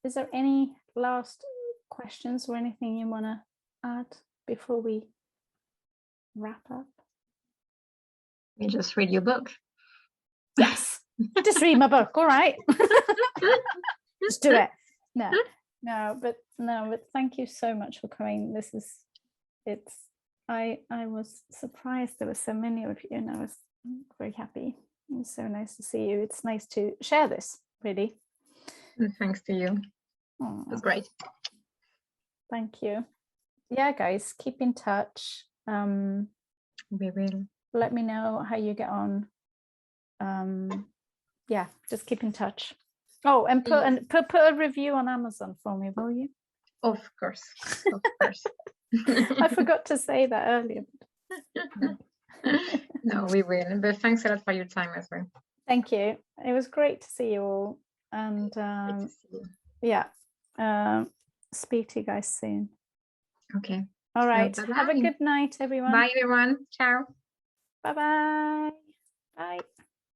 Is there any last questions or anything you want to add before we wrap up? You just read your book. Yes. Just read my book. All right. Just do it. No, but thank you so much for coming. I was surprised there were so many of you, and I was very happy. It was so nice to see you. It's nice to share this, really. And thanks to you. Oh, it was great. Thank you. Yeah, guys, keep in touch. We will. Let me know how you get on. Yeah, just keep in touch. Oh, and put a review on Amazon for me, will you? Of course. I forgot to say that earlier. No, we will. But thanks a lot for your time as well. Thank you. It was great to see you all. And yeah, speak to you guys soon. Okay. All right. So, have a good night, everyone. Bye, everyone. Ciao. Bye-bye. Bye.